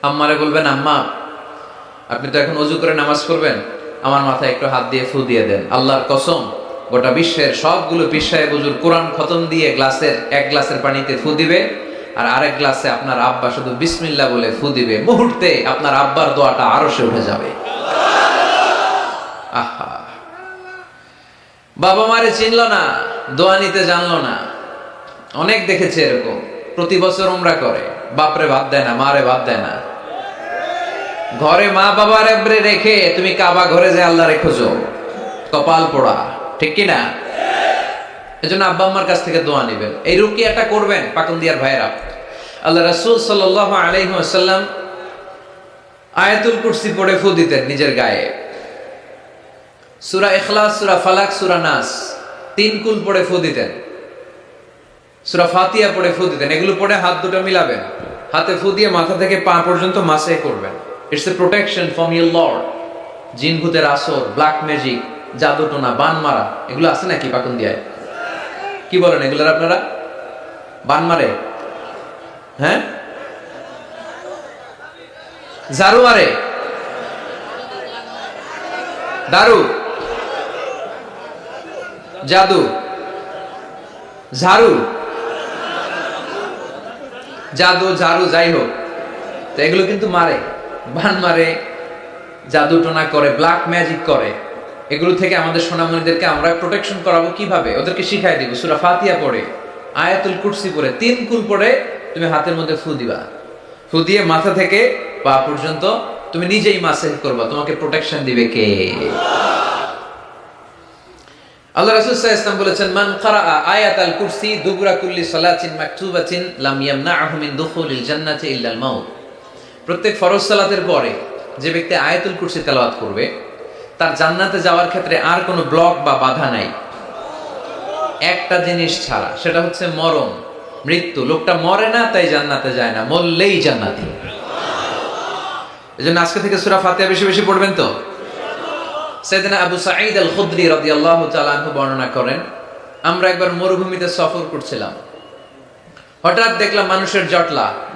আম্মারে বলবেন আম্মা আপনি তো এখন ওযু করে নামাজ পড়বেন, আমার মাথায় একটু হাত দিয়ে ফু দিয়ে দেন। আল্লাহর কসম গোটা বিশ্বের সবগুলো পীর সাহেব হুজুর কোরআন খতম দিয়ে গ্লাসের এক গ্লাসের পানিতে ফু দিবে, আর আরেক গ্লাসে আপনার আব্বা শুধু বিসমিল্লাহ বলে ফু দিবে, মুহূর্তে আপনার আব্বার দোয়াটা আরশে উঠে যাবে। আহা, বাবা মারে চিনলো না, দোয়া নিতে জানলো না। অনেক দেখেছে এরকম, প্রতি বছর উমরা করে, বাপরে ভাত দেয় না, মারে ভাত দেয় না। ঘরে মা বাবার রেখে তুমি কাবা ঘরে যে আল্লাহ রেখেছো, কপাল পোড়া, ঠিক কিনা? এজন্য আব্বা আম্মার কাছ থেকে দোয়া নেবেন, এই রুকিয়াটা করবেন। পাকুন্দিয়ার ভাইরা, আল্লাহ রাসূল সাল্লাল্লাহু আলাইহি ওয়াসাল্লাম আয়াতুল কুরসি পড়ে ফু দিতেন নিজের গায়ে। সূরা ইখলাস, সূরা ফালাক, সূরা নাস 3 কুল পড়ে ফু দিতেন। সূরা ফাতিহা পড়ে ফু দিতেন। এগুলো পড়ে হাত দুটো মিলাবেন, হাতে ফু দিয়ে মাথা থেকে পা পর্যন্ত মাসে করবেন। It's a protection from your Lord. জিন ভূতের আসর, ব্ল্যাক ম্যাজিক, জাদু টোনা, বান মারা, এগুলো আছে নাকি পাকুন্দিয়ায়? কি বলেন এগুলোর আপনারা? বান মারে? হ্যাঁ, ঝাড়ু মারে, দারু, জাদু, ঝাড়ু, জাদু, ঝাড়ু, যাই হোক, তো এগুলো কিন্তু মারে, বান মারে, জাদু টোনা করে, ব্ল্যাক ম্যাজিক করে। এগুলো থেকে আমাদের সোনামণিদেরকে আমরা প্রোটেকশন করাবো কিভাবে? ওদেরকে শিখাই দিব। সূরা ফাতিহা পড়ে, আয়াতুল কুরসি পড়ে, 3 কুল পড়ে তুমি হাতের মধ্যে ফু দিবা। ফু দিয়ে মাথা থেকে পা পর্যন্ত তুমি নিজেই মাসেহ করবা। তোমাকে প্রোটেকশন দিবে কে? আল্লাহ রাসূল সাল্লাল্লাহু আলাইহি ওয়াসাল্লাম বলেছেন, মান ক্বারাআ আয়াতাল কুরসি দুবরা কুল্লি সালাতিন মাকতুবাতিন লাম ইয়ামনাহু মিন দুখুলিল জান্নাতি ইল্লাল মাউত। প্রত্যেক ফরজ সালাতের পরে যে ব্যক্তি আয়াতুল কুরসি তেলাওয়াত করবে তার জান্নাতে যাওয়ার ক্ষেত্রে আর কোনো ব্লক বা বাধা নাই, একটা জিনিস ছাড়া, সেটা হচ্ছে মরণ, মৃত্যু। লোকটা মরে না তাই জান্নাতে যায় না, মরলেই জান্নাতি। এজন্য আজকে থেকে সূরা ফাতিহা বেশি বেশি পড়বেন। তো সাইয়েদনা আবু সাঈদ আল খুদরি রাদিয়াল্লাহু তাআলা আনহু বর্ণনা করেন, আমরা একবার মরুভূমিতে সফর করছিলাম, হঠাৎ দেখলাম মানুষের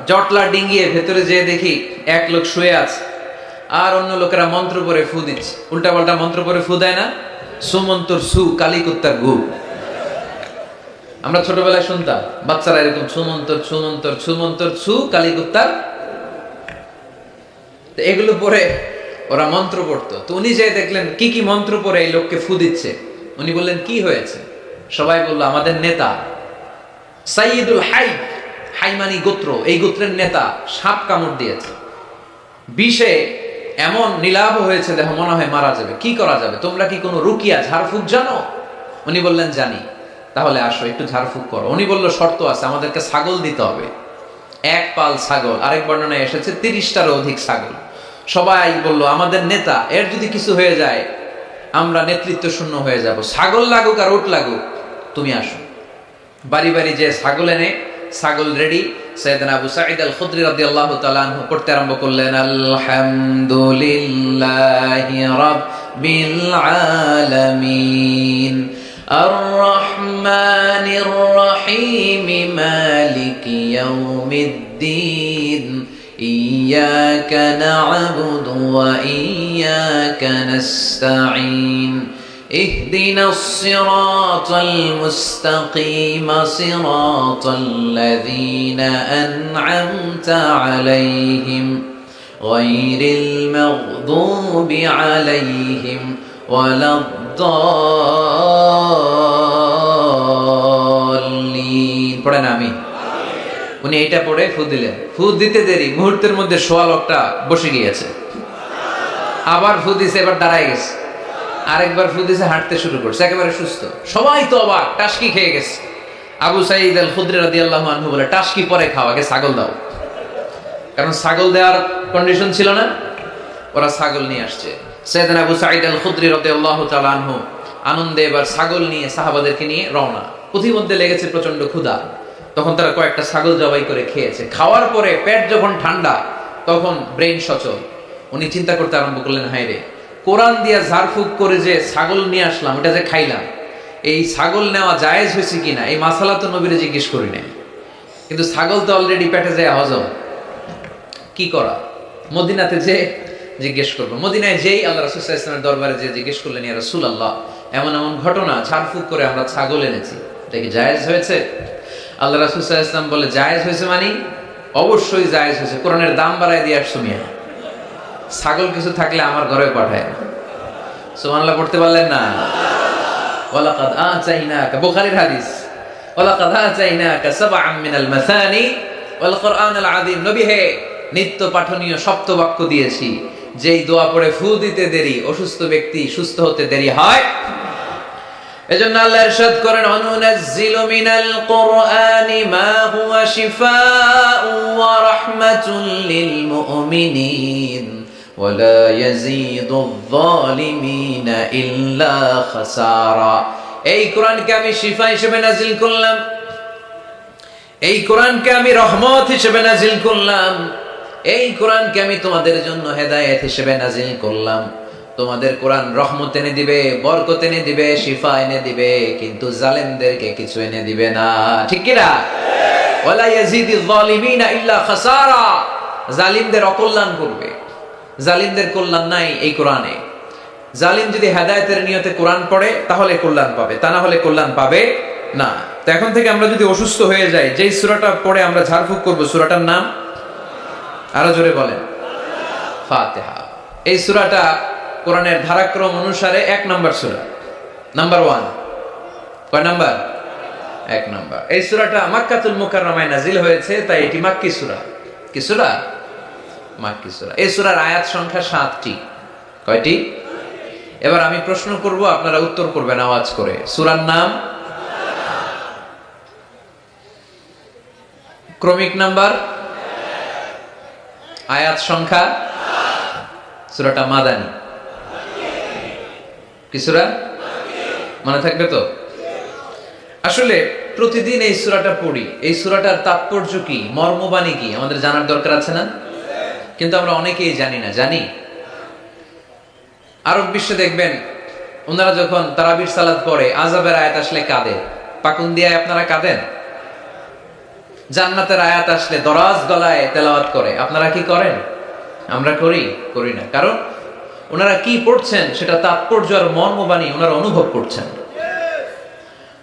জটলা ডিঙ্গিয়ে ভেতরে যেয়ে দেখি এক লোক শুয়ে আছে। আর অন্য লোকেরা মন্ত্র পড়ে ফু দিচ্ছে, উল্টা পাল্টা মন্ত্র পড়ে ফু দেয় না, সুমন্তর সু কালী কুত্তার গু। আমরা ছোটবেলায় শুনতাম বাচ্চারা এরকম সুমন্তর সুমন্তর সুমন্তর সু কালী কুত্তার। এগুলো পরে ওরা মন্ত্র পড়তো। তো উনি যে দেখলেন কি কি মন্ত্র পড়ে এই লোককে ফু দিচ্ছে, উনি বললেন কি হয়েছে? সবাই বলল আমাদের নেতা সাইয়্যিদুল হাই, হাইমানি গোত্র, এই গোত্রের নেতা সাপ কামড় দিয়েছে, বিষে এমন নীলাভ হয়েছে দেহ মনে হয় মারা যাবে, কি করা যাবে? তোমরা কি কোনো রুকিয়া ঝাড়ফুঁক জানো? উনি বললেন জানি। তাহলে আসো একটু ঝাড়ফুঁক করো। উনি বলল শর্ত আছে, আমাদেরকে ছাগল দিতে হবে, এক পাল ছাগল। আরেক বর্ণনায় এসেছে 30টারও অধিক ছাগল। সবাই বলল আমাদের নেতা, এর যদি কিছু হয়ে যায় আমরা নেতৃত্ব শূন্য হয়ে যাব, ছাগল লাগুক আর উট লাগুক, তুমি আসো। বাড়ি বাড়ি যে ছাগল এনে, ছাগল রেডি। সাইয়েদনা আবু সাঈদ আল খুদরি রাদিয়াল্লাহু তাআলা আনহু পড়তে আরম্ভ করলেন, আলহামদুলিল্লাহি রাব্বিল আলামিন আর রহমানির রহিম মালিকি ইয়াউমিদ্দিন ইয়্যাকা না'বুদু ওয়া ইয়্যাকা নাস্তাঈন اهدنا الصراط المستقيم صراط الذين أنعمت عليهم غير المغضوب عليهم ولا الضالين। পড়েন আমিন। উনি এটা পড়ে ফু দিলেন। ফু দিতে দেরি, মুহূর্তের মধ্যে সোয়া লোকটা বসে গিয়েছে। আবার ফু দিছে, এবার দাঁড়ায় গেছে। আরেকবার ফু দিছে, হাঁটতে শুরু করছে, একেবারে সুস্থ। সবাই তো অবাক, টাসকি খেয়ে গেছে। আবু সাঈদ আল খুদরি রাদিয়াল্লাহু আনহু বলে, টাসকি পরে খাও, আগে ছাগল দাও। কারণ ছাগল দেওয়ার কন্ডিশন ছিল না। ওরা ছাগল নিয়ে আসছে। সাইয়েদনা আবু সাঈদ আল খুদরি রাদিয়াল্লাহু তাআলা আনহু আনন্দে এবার ছাগল নিয়ে সাহাবাদেরকে নিয়ে রওনা। পথিমধ্যে লেগেছে প্রচন্ড ক্ষুধা। তখন তারা কয়েকটা ছাগল জবাই করে খেয়েছে। খাওয়ার পরে পেট যখন ঠান্ডা, তখন ব্রেন সচল। উনি চিন্তা করতে আরম্ভ করলেন, হায় রে, কোরআন দিয়া ঝাড়ফুঁক করে যে ছাগল নিয়ে আসলাম, এটা যে খাইলাম, এই ছাগল নেওয়া জায়েজ হয়েছে কিনা এই মাসালা তো নবীরে জিজ্ঞেস করি নাই। কিন্তু ছাগল তো অলরেডি পেটে যায় হজম, কি করা? মদিনাতে যে জিজ্ঞেস করবো। মদিনায় যেই আল্লাহ রাসূল সাল্লাল্লাহু আলাইহি ওয়াসাল্লামের দরবারে যে জিজ্ঞেস করলেন, ইয়া রাসূলুল্লাহ, এমন এমন ঘটনা, ঝাড়ফুঁক করে আমরা ছাগল এনেছি, এটা কি জায়েজ হয়েছে? আল্লাহ রাসূল সাল্লাল্লাহু আলাইহি ওয়াসাল্লাম বলে, জায়েজ হয়েছে মানে অবশ্যই জায়েজ হয়েছে। কোরআনের দাম বাড়ায় দিয়ে আসছো মিয়া, ছাগল কিছু থাকলে আমার ঘরে পাঠায়। সুবহানাল্লাহ পড়তে পারলেন না? ওয়ালাকাদ আতাইনাকা, বুখারীর হাদিস, ওয়ালাকাদ আতাইনাকা সাবআম মিনাল মাসানি ওয়াল কুরআনাল আযীম। নবী হে, নিত্য পাঠনীয় সপ্তবাক্য দিয়েছি, যেই দোয়া পড়ে ফু দিতে দেরি, অসুস্থ ব্যক্তি সুস্থ হতে দেরি হয়। এজন্য আল্লাহ ইরশাদ করেন, অনুনাজ্জিলু মিনাল কুরআনি মা হুয়া শিফাউ ওয়া রাহমাতুল লিল মুমিনিন ওয়া লা ইয়াজিদুয যালিমিনা ইল্লা খাসারা। এই কোরআনকে আমি শিফা হিসেবে নাজিল করলাম, এই কোরআনকে আমি রহমত হিসেবে নাজিল করলাম, এই কোরআনকে আমি তোমাদের জন্য হেদায়েত হিসেবে নাজিল করলাম। তোমাদের কোরআন রহমত এনে দিবে, বরকত এনে দিবে, শিফা এনে দিবে, কিন্তু জালেমদেরকে কিছু এনে দিবে না। ঠিক কি না? ওয়ালা ইয়াজিদুয যালিমিনা ইল্লা খাসারা। জালিমদের অকল্যাণ করবে, জালিমদের কল্যাণ নাই এই কোরআনে। জালিম যদি হেদায়েতের নিয়তে কোরআন পড়ে তাহলে কল্যাণ পাবে, তা না হলে কল্যাণ পাবে না। তো এখন থেকে আমরা যদি অসুস্থ হয়ে যাই, যেই সূরাটা পড়ে আমরা ঝাড়ফুঁক করব, সূরাটার নাম আরো জোরে বলেন, ফাতিহা। এই সূরাটা কোরআনের ধারাক্রম অনুসারে 1 নম্বর সূরা, নাম্বার 1। কয় নাম্বার? 1 নাম্বার। এই সূরাটা মক্কাতুল মুকাররমায় নাজিল হয়েছে, তাই এটি মাক্কি সূরা। কি সূরা? মাক্কি সূরা। এই সূরার আয়াত সংখ্যা 7টি। কয়টি? এবার আমি প্রশ্ন করব, আপনারা উত্তর করবেন আওয়াজ করে। সূরার নাম, ক্রমিক নাম্বার, আয়াত সংখ্যা, সূরাটা মাদানী। কি সূরা? মনে থাকবে তো? আসলে প্রতিদিন এই সূরাটা পড়ি, এই সূরাটার তাৎপর্য কি, মর্মবাণী কি আমাদের জানার দরকার আছে না? কিন্তু আমরা অনেকেই জানি না। জানি? আরব বিশ্বে দেখবেন ওনারা যখন তারাবির সালাত পড়ে, আযাবের আয়াত আসলে কাঁদে। পাকুন দিয়ে আপনারা কাঁদেন? জান্নাতের আয়াত আসলে দরাজ গলায় তেলাওয়াত করে, আপনারা কি করেন? আমরা করি না, কারণ ওনারা কি পড়ছেন সেটা তাৎপর্য আর মর্মবাণী ওনারা অনুভব করছেন।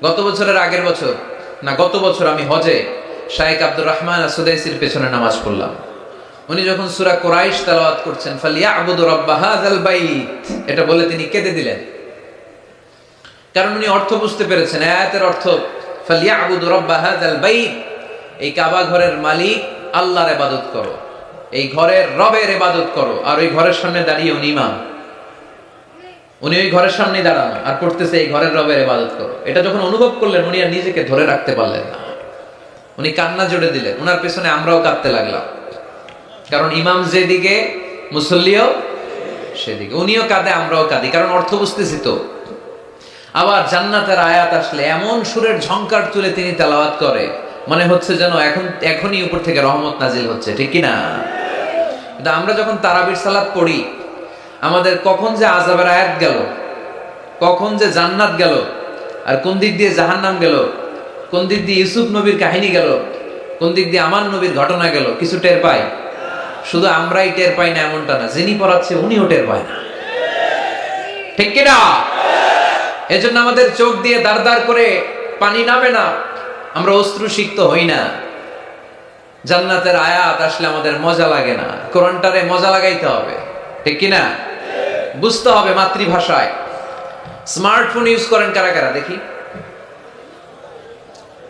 গত বছরের আগের বছর না গত বছর আমি হজে শাইখ আব্দুর রহমান আসুদাইসির পেছনে নামাজ পড়লাম। উনি যখন সূরা কুরাইশ তেলাওয়াত করছেন, ফালিয়াবুদু রাব্ব হাযাল বাইত, এটা বলে তিনি কেঁদে দিলেন। কারণ উনি অর্থ বুঝতে পেরেছেন, আয়াতের অর্থ ফালিয়াবুদু রাব্ব হাযাল বাইত, এই কাবা ঘরের মালিক আল্লাহর ইবাদত করো, এই ঘরের রবের ইবাদত করো। আর ওই ঘরের সামনে দাঁড়িয়ে উনি ইমাম, উনি ওই ঘরের সামনে দাঁড়ানো আর করতেছে এই ঘরের রবের ইবাদত করো। এটা যখন অনুভব করলেন, উনি আর নিজেকে ধরে রাখতে পারলেন না, উনি কান্না জোড়ে দিলেন। ওনার পেছনে আমরাও কাঁদতে লাগলাম, কারণ ইমাম যেদিকে মুসল্লিও সেদিকে, উনিও কাঁদে আমরাও কাঁদি, কারণ অর্থ বুঝতেছি তো। আবার জান্নাতের আয়াত আসলে এমন সুরের ঝংকার তুলে তিনি তেলাওয়াত করে, মনে হচ্ছে যেন এখনই উপর থেকে রহমত নাজিল হচ্ছে, ঠিক কি না? কিন্তু আমরা যখন তারাবির সালাত পড়ি, আমাদের কখন যে আযাবের আয়াত গেল, কখন যে জান্নাত গেল, আর কোন দিক দিয়ে জাহান্নাম গেল, কোন দিক দিয়ে ইউসুফ নবীর কাহিনী গেল, কোন দিক দিয়ে আমার নবীর ঘটনা গেল, কিছু টের পাই? শুধু আমরাই টের পাই না এমনটা না, যিনি পড়াচ্ছে উনিও টের পায় না, ঠিক কি না? এজন্য আমাদের চোখ দিয়ে দাঁড় দাঁড় করে পানি নামে না, আমরা অশ্রুসিক্ত হই না। জান্নাতের আয়াত আসলে আমাদের মজা লাগে না, কোরআনটারে মজা লাগাইতে হবে, ঠিক কি না? বুঝতে হবে মাতৃভাষায়। স্মার্টফোন ইউজ করেন কারা কারা দেখি?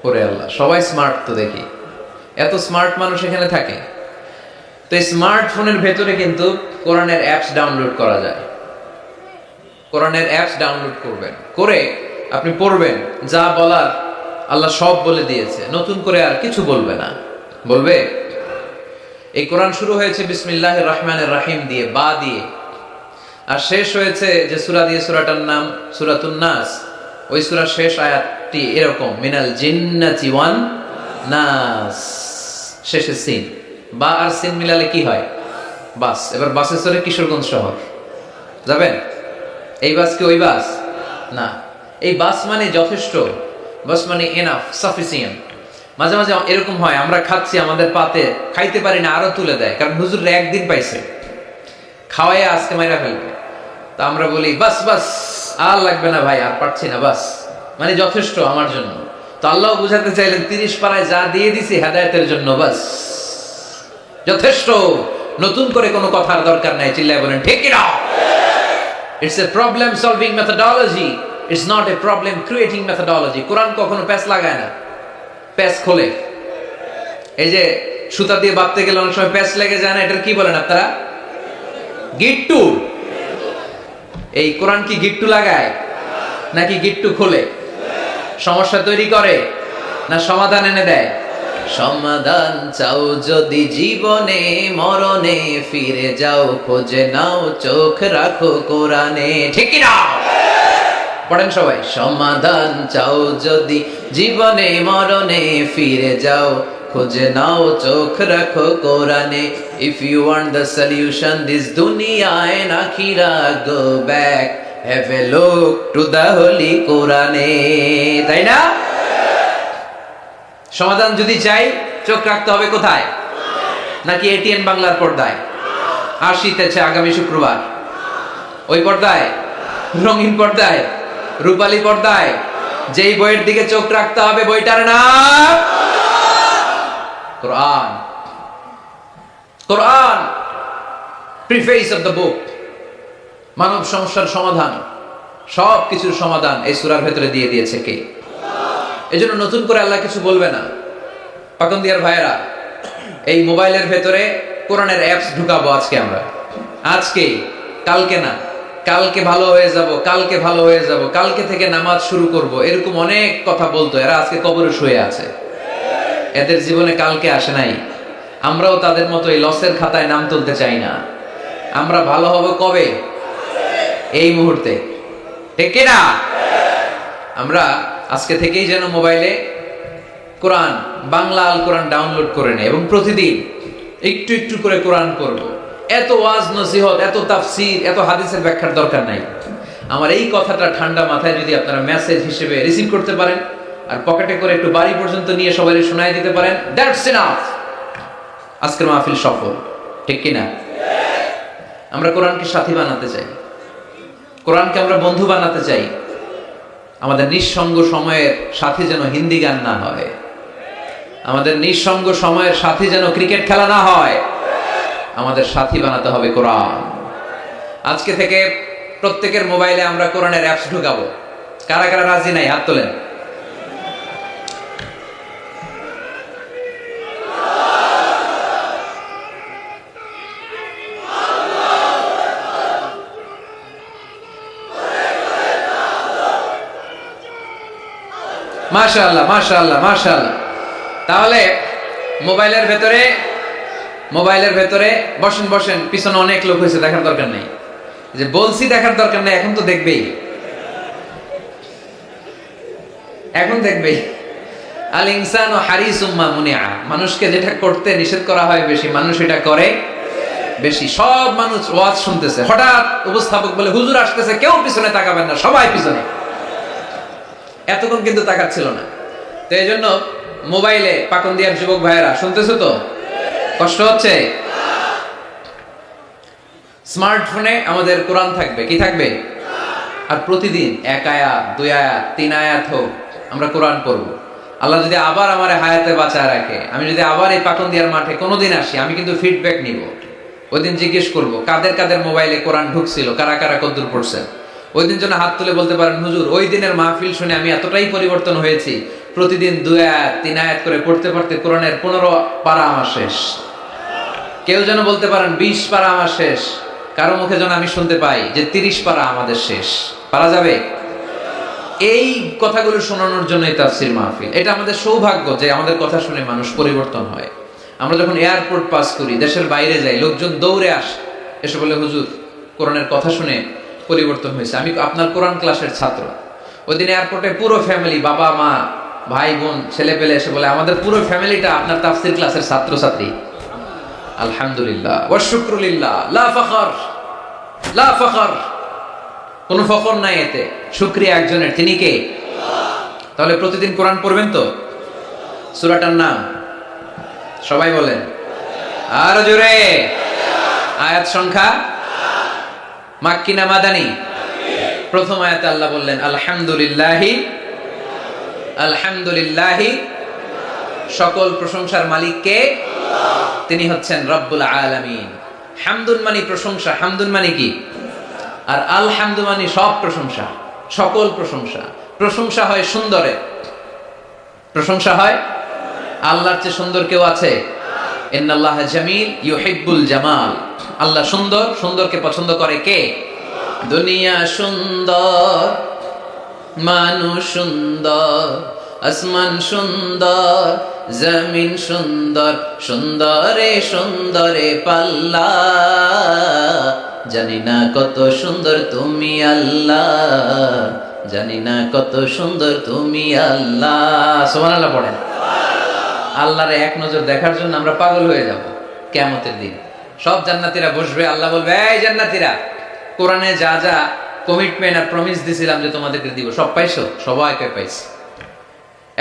ওরে আল্লাহ, সবাই স্মার্ট তো দেখি, এত স্মার্ট মানুষ এখানে থাকে। তো এই স্মার্টফোনের ভেতরে কিন্তু কোরআনের অ্যাপস ডাউনলোড করা যায়। কোরআনের অ্যাপস ডাউনলোড করবেন, করে আপনি পড়বেন, যা বলার আল্লাহ সব বলে দিয়েছে, নতুন করে আর কিছু বলবে না। বলবে এই কোরআন শুরু হয়েছে বিসমিল্লাহির রহমানির রহিম দিয়ে, বা দিয়ে, আর শেষ হয়েছে যে সূরা দিয়ে, সূরাটার নাম সূরাতুন নাস। ওই সূরার শেষ আয়াতটি এরকম, মিনাল জিন্নাতি ওয়ান নাস, শেষে সিন, বা আর সিন মিলালে কি হয়? বাস। এবার বাসে চড়ে কিশোরগঞ্জ শহর যাবেন, এই বাস কি ওই বাস না? এই বাস মানে যথেষ্ট, বাস মানে এনাফ, সাফিসিয়েন্ট। মাঝে মাঝে এরকম হয়, আমরা খাচ্ছি, আমাদের পাতে খাইতে পারি না, আরো তুলে দেয়, কারণ হুজুররা একদিন পাইছে, খাওয়াই আজকে মাইরা ফেলবে। তা আমরা বলি বাস বাস, আর লাগবে না ভাই, আর পারছি না, বাস মানে যথেষ্ট আমার জন্য। তো আল্লাহ বুঝাতে চাইলেন 30 পারায় যা দিয়ে দিছি হেদায়েতের জন্য, বাস যথেষ্ট, নতুন করে কোনো কথার দরকার নাই। চিল্লায় বলেন ঠিক কি না? It's a problem solving methodology, it's not a problem creating methodology. কোরআন কখনো প্যাচ লাগায় না, প্যাচ খোলে। এই যে সুতা দিয়ে বাঁধতে গেলে অনেক সময় প্যাচ লেগে যায় না, এটার কি বলেন আপনারা? গিট্টু। এই কোরআন কি গিট্টু লাগায় নাকি গিট্টু খোলে? সমস্যা তৈরি করে না সমাধান এনে দেয়? সমাধান চাও যদি জীবনে মরণে, ফিরে যাও খোঁজে নাও, চোখ রাখো কোরআনে, ঠিক কি না? পড়েন সবাই, সমাধান চাও যদি জীবনে মরণে, ফিরে যাও খোঁজে নাও, চোখ রাখো কোরআনে। If you want the solution this dunya and akhirah, go back, have a look to the holy কোরআনে, তাই না? সমাধান যদি চাই, চোখ রাখতে হবে কোথায়? নাকি এটিএন বাংলার পর্দায়? আসিতেছে আগামী শুক্রবার ওই পর্দায়, রঙিন পর্দায়, রূপালী পর্দায়, যেই বইয়ের দিকে চোখ রাখতে হবে, বইটার নাম কোরআন। কোরআন প্রিফেস অফ দ্য বুক, মানব সমস্যার সমাধান, সব কিছুর সমাধান এই সূরার ভেতরে দিয়ে দিয়েছে কে? এজন্য নতুন করে আল্লাহ কিছু বলবে না। পাকন্দিয়ার ভাইয়েরা, এই মোবাইলের ভেতরে কোরআনের অ্যাপস ঢুকাবো আজকে আমরা, আজকে, কালকে না, কালকে ভালো হয়ে যাব, কালকে ভালো হয়ে যাব, কালকে থেকে নামাজ শুরু করব, এরকম অনেক কথা বলতো। এরা আজকে কবরে শুয়ে আছে, এদের জীবনে কালকে আসে নাই। আমরাও তাদের মতো এই লসের খাতায় নাম তুলতে চাই না। আমরা ভালো হব কবে? এই মুহূর্তে, ঠিক কি না? আমরা আজকে থেকেই যেন মোবাইলে কোরআন, বাংলা আল কোরআন ডাউনলোড করে নেই এবং প্রতিদিন একটু একটু করে কোরআন করব। এত ওয়াজ নসিহত, এত তাফসীর, এত হাদিসের ব্যাখ্যার দরকার নাই। আমার এই কথাটা ঠান্ডা মাথায় যদি আপনারা মেসেজ হিসেবে রিসিভ করতে পারেন আর পকেটে করে একটু বাড়ি পর্যন্ত নিয়ে সবাই শোনায় দিতে পারেন, দ্যাটস এনাফ। আজকের মাহফিল সফল, ঠিক কি না? আমরা কোরআনকে সাথী বানাতে চাই, কোরআনকে আমরা বন্ধু বানাতে চাই। আমাদের নিঃসঙ্গ সময়ের সাথী যেন হিন্দি গান না হয়, আমাদের নিঃসঙ্গ সময়ের সাথী যেন ক্রিকেট খেলা না হয়। আমাদের সাথী বানাতে হবে কোরআন। আজকে থেকে প্রত্যেকের মোবাইলে আমরা কোরআনের অ্যাপস ঢুকাবো। কারা কারা রাজি নাই হাত তোলেন। মাশাআল্লাহ মাশাআল্লাহ মাশাআল্লাহ। তাহলে মোবাইলের ভেতরে বসেন বসেন, পিছনে অনেক লোক হয়েছে, দেখার দরকার নেই। যে বলছি দেখার দরকার নেই, এখন তো দেখবেই, এখন দেখবেই। আল ইনসানু হারিসুম মা মুনিআ, মানুষকে যেটা করতে নিষেধ করা হয় বেশি, মানুষ এটা করে বেশি। সব মানুষ ওয়াজ শুনতেছে, হঠাৎ উপস্থাপক বলে হুজুর আসতেছে, কেউ পিছনে তাকাবেন না, সবাই পিছনে। এতক্ষণ কিন্তু তাকাচ্ছিল না। তো এই জন্য মোবাইলে পাকন্দিয়ার যুবক ভাইয়েরা শুনতেছো তো? কষ্ট হচ্ছে? স্মার্টফোনে আমাদের কোরআন থাকবে, কি থাকবে? আর প্রতিদিন 1 আয়াত 2 আয়াত 3 আয়াত হোক আমরা কোরআন পড়ব। আল্লাহ যদি আবার আমার হায়াতে বাঁচায় রাখে, আমি যদি আবার এই পাকন্দিয়ার মাঠে কোনোদিন আসি, আমি কিন্তু ফিডব্যাক নিব। ওই দিন জিজ্ঞেস করব কাদের কাদের মোবাইলে কোরআন ঢুকছিল, কারা কারা কদ্দুর পড়ছেন। ওই দিন যেন হাত তুলে বলতে পারেন, হুজুর ওই দিনের মাহফিল শুনে আমি এতটাই পরিবর্তন হয়েছি, প্রতিদিন 2 আয়াত 3 আয়াত করে পড়তে পড়তে কোরআনের 15 পারা আমার শেষ। কেউ যেন বলতে পারেন 20 পারা আমার শেষ। কারো মুখে যেন আমি শুনতে পাই যে 30 পারা আমাদের শেষ। পারা যাবে? এই কথাগুলো শোনানোর জন্যই তাফসীর মাহফিল। এটা আমাদের সৌভাগ্য যে আমাদের কথা শুনে মানুষ পরিবর্তন হয়। আমরা যখন এয়ারপোর্ট পাস করি, দেশের বাইরে যাই, লোকজন দৌড়ে আসে, এসে বলে হুজুর কোরআনের কথা শুনে পরিবর্তন হয়েছে, আমি আপনার কোরআন ক্লাসের ছাত্র। ওই দিন এয়ারপোর্টে পুরো ফ্যামিলি, বাবা মা ভাই বোন ছেলে পেলে এসে বলে আমাদের পুরো ফ্যামিলিটা আপনার তাফসীর ক্লাসের ছাত্র ছাত্রী। আলহামদুলিল্লাহ ওয়া শুকরুলিল্লাহ, লা ফখর লা ফখর, কোনো ফখর নাই এতে, শুকরিয়া একজনের, তিনি কে? তাহলে প্রতিদিন কোরআন পড়বেন তো? সূরাটার নাম সবাই বলেন আর জোরে। আয়াত সংখ্যা মাক্কি না মাদানী? প্রথম আয়াতে আল্লাহ বললেন আলহামদুলিল্লাহি, আলহামদুলিল্লাহি, সকল প্রশংসার মালিক কে? তিনি হচ্ছেন রব্বুল আলামিন। হামদুন মানে প্রশংসা, হামদুন মানে কি? আর আলহামদু মানে সব প্রশংসা, সকল প্রশংসা। প্রশংসা হয় সুন্দরে, প্রশংসা হয়। আল্লাহর চেয়ে সুন্দর কেউ আছে? ইন্নাল্লাহা জামিল ইউহিব্বুল জামাল। আল্লাহ সুন্দর, সুন্দরকে পছন্দ করে কে? দুনিয়া সুন্দর, মানুষ সুন্দর, আসমান সুন্দর, জমিন সুন্দর, সুন্দরে সুন্দরে পাল্লা, জানি না কত সুন্দর তুমি আল্লাহ, জানি না কত সুন্দর তুমি আল্লাহ। সুবহানাল্লাহ পড়েন। আল্লাহরে এক নজর দেখার জন্য আমরা পাগল হয়ে যাব কিয়ামতের দিন। সব জান্নাতীরা বসবে, আল্লাহ বলবে এই জান্নাতীরা, কোরআনে যা যা কমিটমেন্ট আর প্রমিস দিছিলাম যে তোমাদেরকে দিব, সব পাইছো? সবাইকে পাইছি।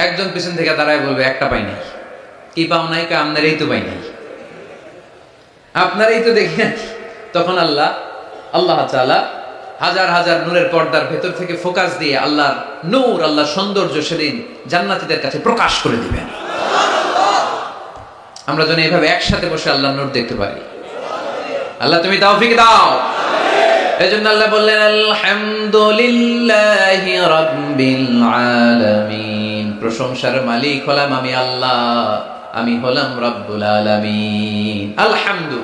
একজন পিছন থেকে দাঁড়ায় বলবে একটা পাই নাই। কি পাও নাই? আপনারই তো পাই নাই, আপনারই তো দেখি না। তখন আল্লাহ তাআলা হাজার হাজার নূরের পর্দার ভেতর থেকে ফোকাস দিয়ে আল্লাহর নূর, আল্লাহর সৌন্দর্য সেদিন জান্নাতীদের কাছে প্রকাশ করে দিবেন। আমরা যেন এইভাবে একসাথে বসে আল্লাহর নূর দেখতে পারি। আল্লাহ তুমি তৌফিক দাও। এজন্য আল্লাহ বললেন আলহামদুলিল্লাহি রাব্বিল আলামিন, প্রশংসার মালিক হলাম আমি আল্লাহ, আমি হলাম রব্বুল আলামিন। আলহামদু,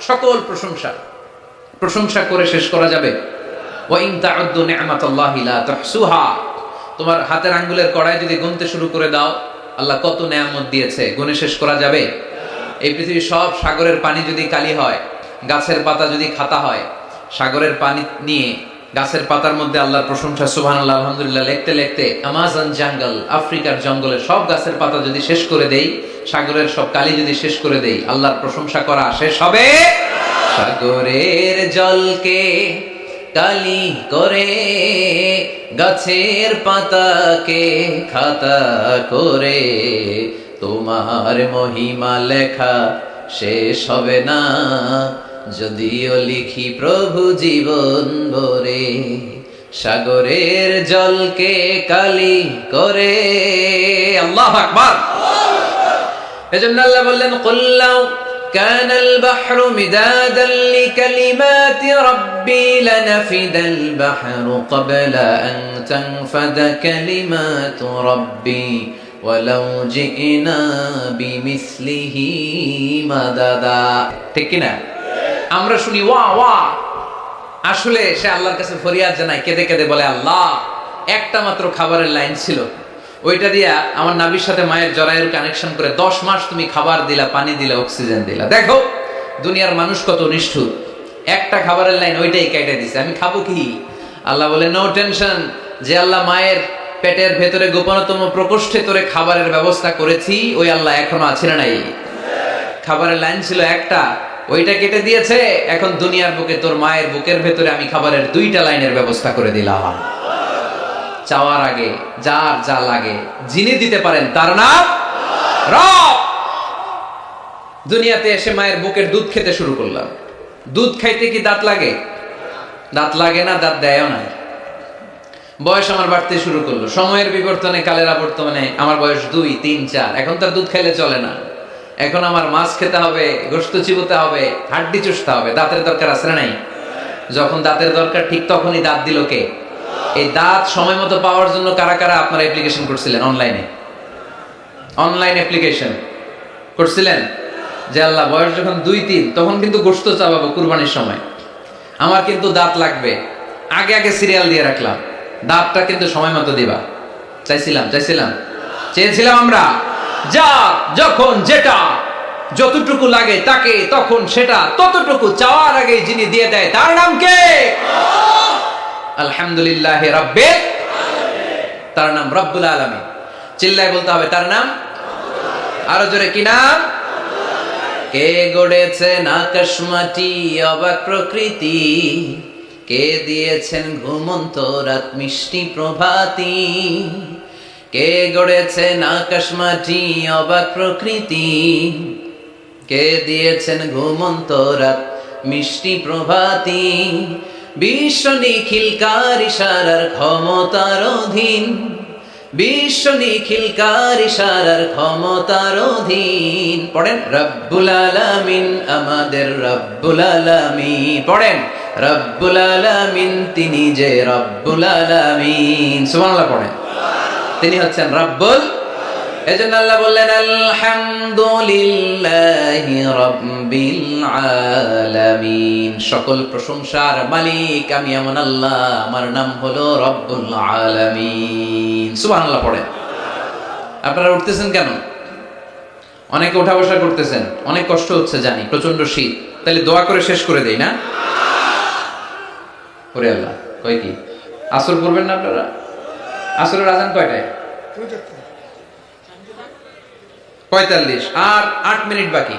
সকল প্রশংসা, প্রশংসা করে শেষ করা যাবে? ওয়া ইন তাউদ্দু নি'মাতাল্লাহি লা তুহসুহা, তোমার হাতের আঙ্গুলের কড়াই যদি গুনতে শুরু করে দাও আল্লাহ কত নেয়ামত দিয়েছে, গুনে শেষ করা যাবে? এই পৃথিবীর সব সাগরের পানি যদি কালি হয়, গাছের পাতা যদি খাতা হয়, সাগরের পানি নিয়ে গাছের পাতার মধ্যে আল্লাহর প্রশংসা সুবহানাল্লাহ আলহামদুলিল্লাহ লিখতে লিখতে আমাজন জঙ্গল, আফ্রিকার জঙ্গলের সব গাছের পাতা যদি শেষ করে দেই, সাগরের সব কালি যদি শেষ করে দেই, আল্লাহর প্রশংসা করা শেষ হবে? সাগরের জলকে কালি করে, গাছের পাতাকে খাতা করে, তোমার মহিমা লেখা শেষ হবে না, যদিও লিখি প্রভু জীবন ভরে, সাগরের জলকে কালি করে। আল্লাহু আকবার। এজন্য আল্লাহ বললেন, কুল্লাউ কানাল বাহরু মিদাদান লিকালিমাতি রাব্বি লানাফিদাল বাহরু ক্বাবলা আন তানফাদা কালিমাতু রাব্বি ওয়ালাউ জিনা বিমিসলিহি মাদাদা। ঠিক কি না? আমরা শুনি ওয়া ওয়া, আসলে সে আল্লাহর কাছে ফরিয়াদ জানায়, কেঁদে কেঁদে বলে, আল্লাহ একটা মাত্র খাবারের লাইন ছিল, ওইটা দিয়া আমার নাভির সাথে মায়ের জরায়ুর কানেকশন করে 10 মাস তুমি খাবার দিলা, পানি দিলা, অক্সিজেন দিলা। দেখো দুনিয়ার মানুষ কত নিষ্ঠুর, একটা খাবারের লাইন ওইটাই কেটে দিছে, আমি খাবো কি? আল্লাহ বলে, নো টেনশন, যে আল্লাহ মায়ের পেটের ভেতরে গোপনতম প্রকোষ্ঠে তোরে খাবারের ব্যবস্থা করেছি, ওই আল্লাহ এখনো আছে না নাই? খাবারের লাইন ছিল একটা, ওইটা কেটে দিয়েছে, এখন দুনিয়ার বুকে তোর মায়ের বুকের ভেতরে আমি খাবারের 2টা লাইনের ব্যবস্থা করে দিলাম। চাওয়ার আগে যার যা লাগে যিনি দিতে পারেন তার নাম রব। দুনিয়াতে এসে মায়ের বুকের দুধ খেতে শুরু করলাম। দুধ খাইতে কি দাঁত লাগে? দাঁত লাগে না, দাঁত দেয়ও না। বয়স আমার বাড়তে শুরু করলো, সময়ের বিবর্তনে, কালের আবর্তনে আমার বয়স 2, 3, 4, এখন তার দুধ খাইলে চলে না। এখন আমার মাছ খেতে হবে, গোশত চিবোতে হবে, হাড্ডি চুষতে হবে, দাঁতের দরকার আছে না নাই? যখন দাঁতের দরকার ঠিক তখনই দাঁত দিল কে? এই দাঁত সময় মতো পাওয়ার জন্য কারা কারা আপনারা অ্যাপ্লিকেশন করছিলেন? অনলাইন অ্যাপ্লিকেশন করছিলেন যে আল্লাহ বয়স যখন 2, 3 তখন কিন্তু গোশত চাবাবো কুরবানির সময়, আমার কিন্তু দাঁত লাগবে, আগে আগে সিরিয়াল দিয়ে রাখলাম, দাঁতটা কিন্তু সময় মতো দিবা। চেয়েছিলাম আমরা, যা যখন যেটা যতটুকু লাগে তাকে তখন সেটা ততটুকু চাওয়ার আগে যিনি দিয়ে দেয় তার নাম কে? আলহামদুলিল্লাহ রাব্বিল আলামিন। তার নাম রব্বুল আলামিন। চিল্লায় বলতে হবে তার নাম, আরো জোরে কি নাম? কে গড়েছেন আকাশ মাটি অবাক প্রকৃতি, কে দিয়েছেন ঘুমন্ত রাত মিষ্টি প্রভাতী, কে গড়েছেন আকাশ মাটি অবাক প্রকৃতি, কে দিয়েছেন ঘুমন্ত রাত মিষ্টি প্রভাতী, বিশ্ব নিখিলকার ইশারার ক্ষমতার অধীন, বিশ্ব নিখিলকার ইশারার ক্ষমতার অধীন। পড়েন রব্বুল আলামিন, আমাদের রব্বুল আলামিন। পড়েন রব্বুল আলামিন, তিনি যে রব্বুল আলামিন। সুবহানাল্লাহ পড়েন, তিনি হচ্ছেন রব্বুল। এজন্য আল্লাহ বললেন, আলহামদুলিল্লাহি রাব্বিল আলামিন। সকল প্রশংসার মালিক আমি এমন আল্লাহ, আমার নাম হলো রব্বুল আলামিন। সুবহানাল্লাহ পড়েন। আপনারা উঠতেছেন কেন? অনেকে উঠা বসা করতেছেন, অনেক কষ্ট হচ্ছে জানি, প্রচন্ড শীত। তাহলে দোয়া করে শেষ করে দেই না? ওরে আল্লাহ, কয় কি আসর পড়বেন না আপনারা? আসরের আজান কয়টায়? 45, আর 8 মিনিট বাকি।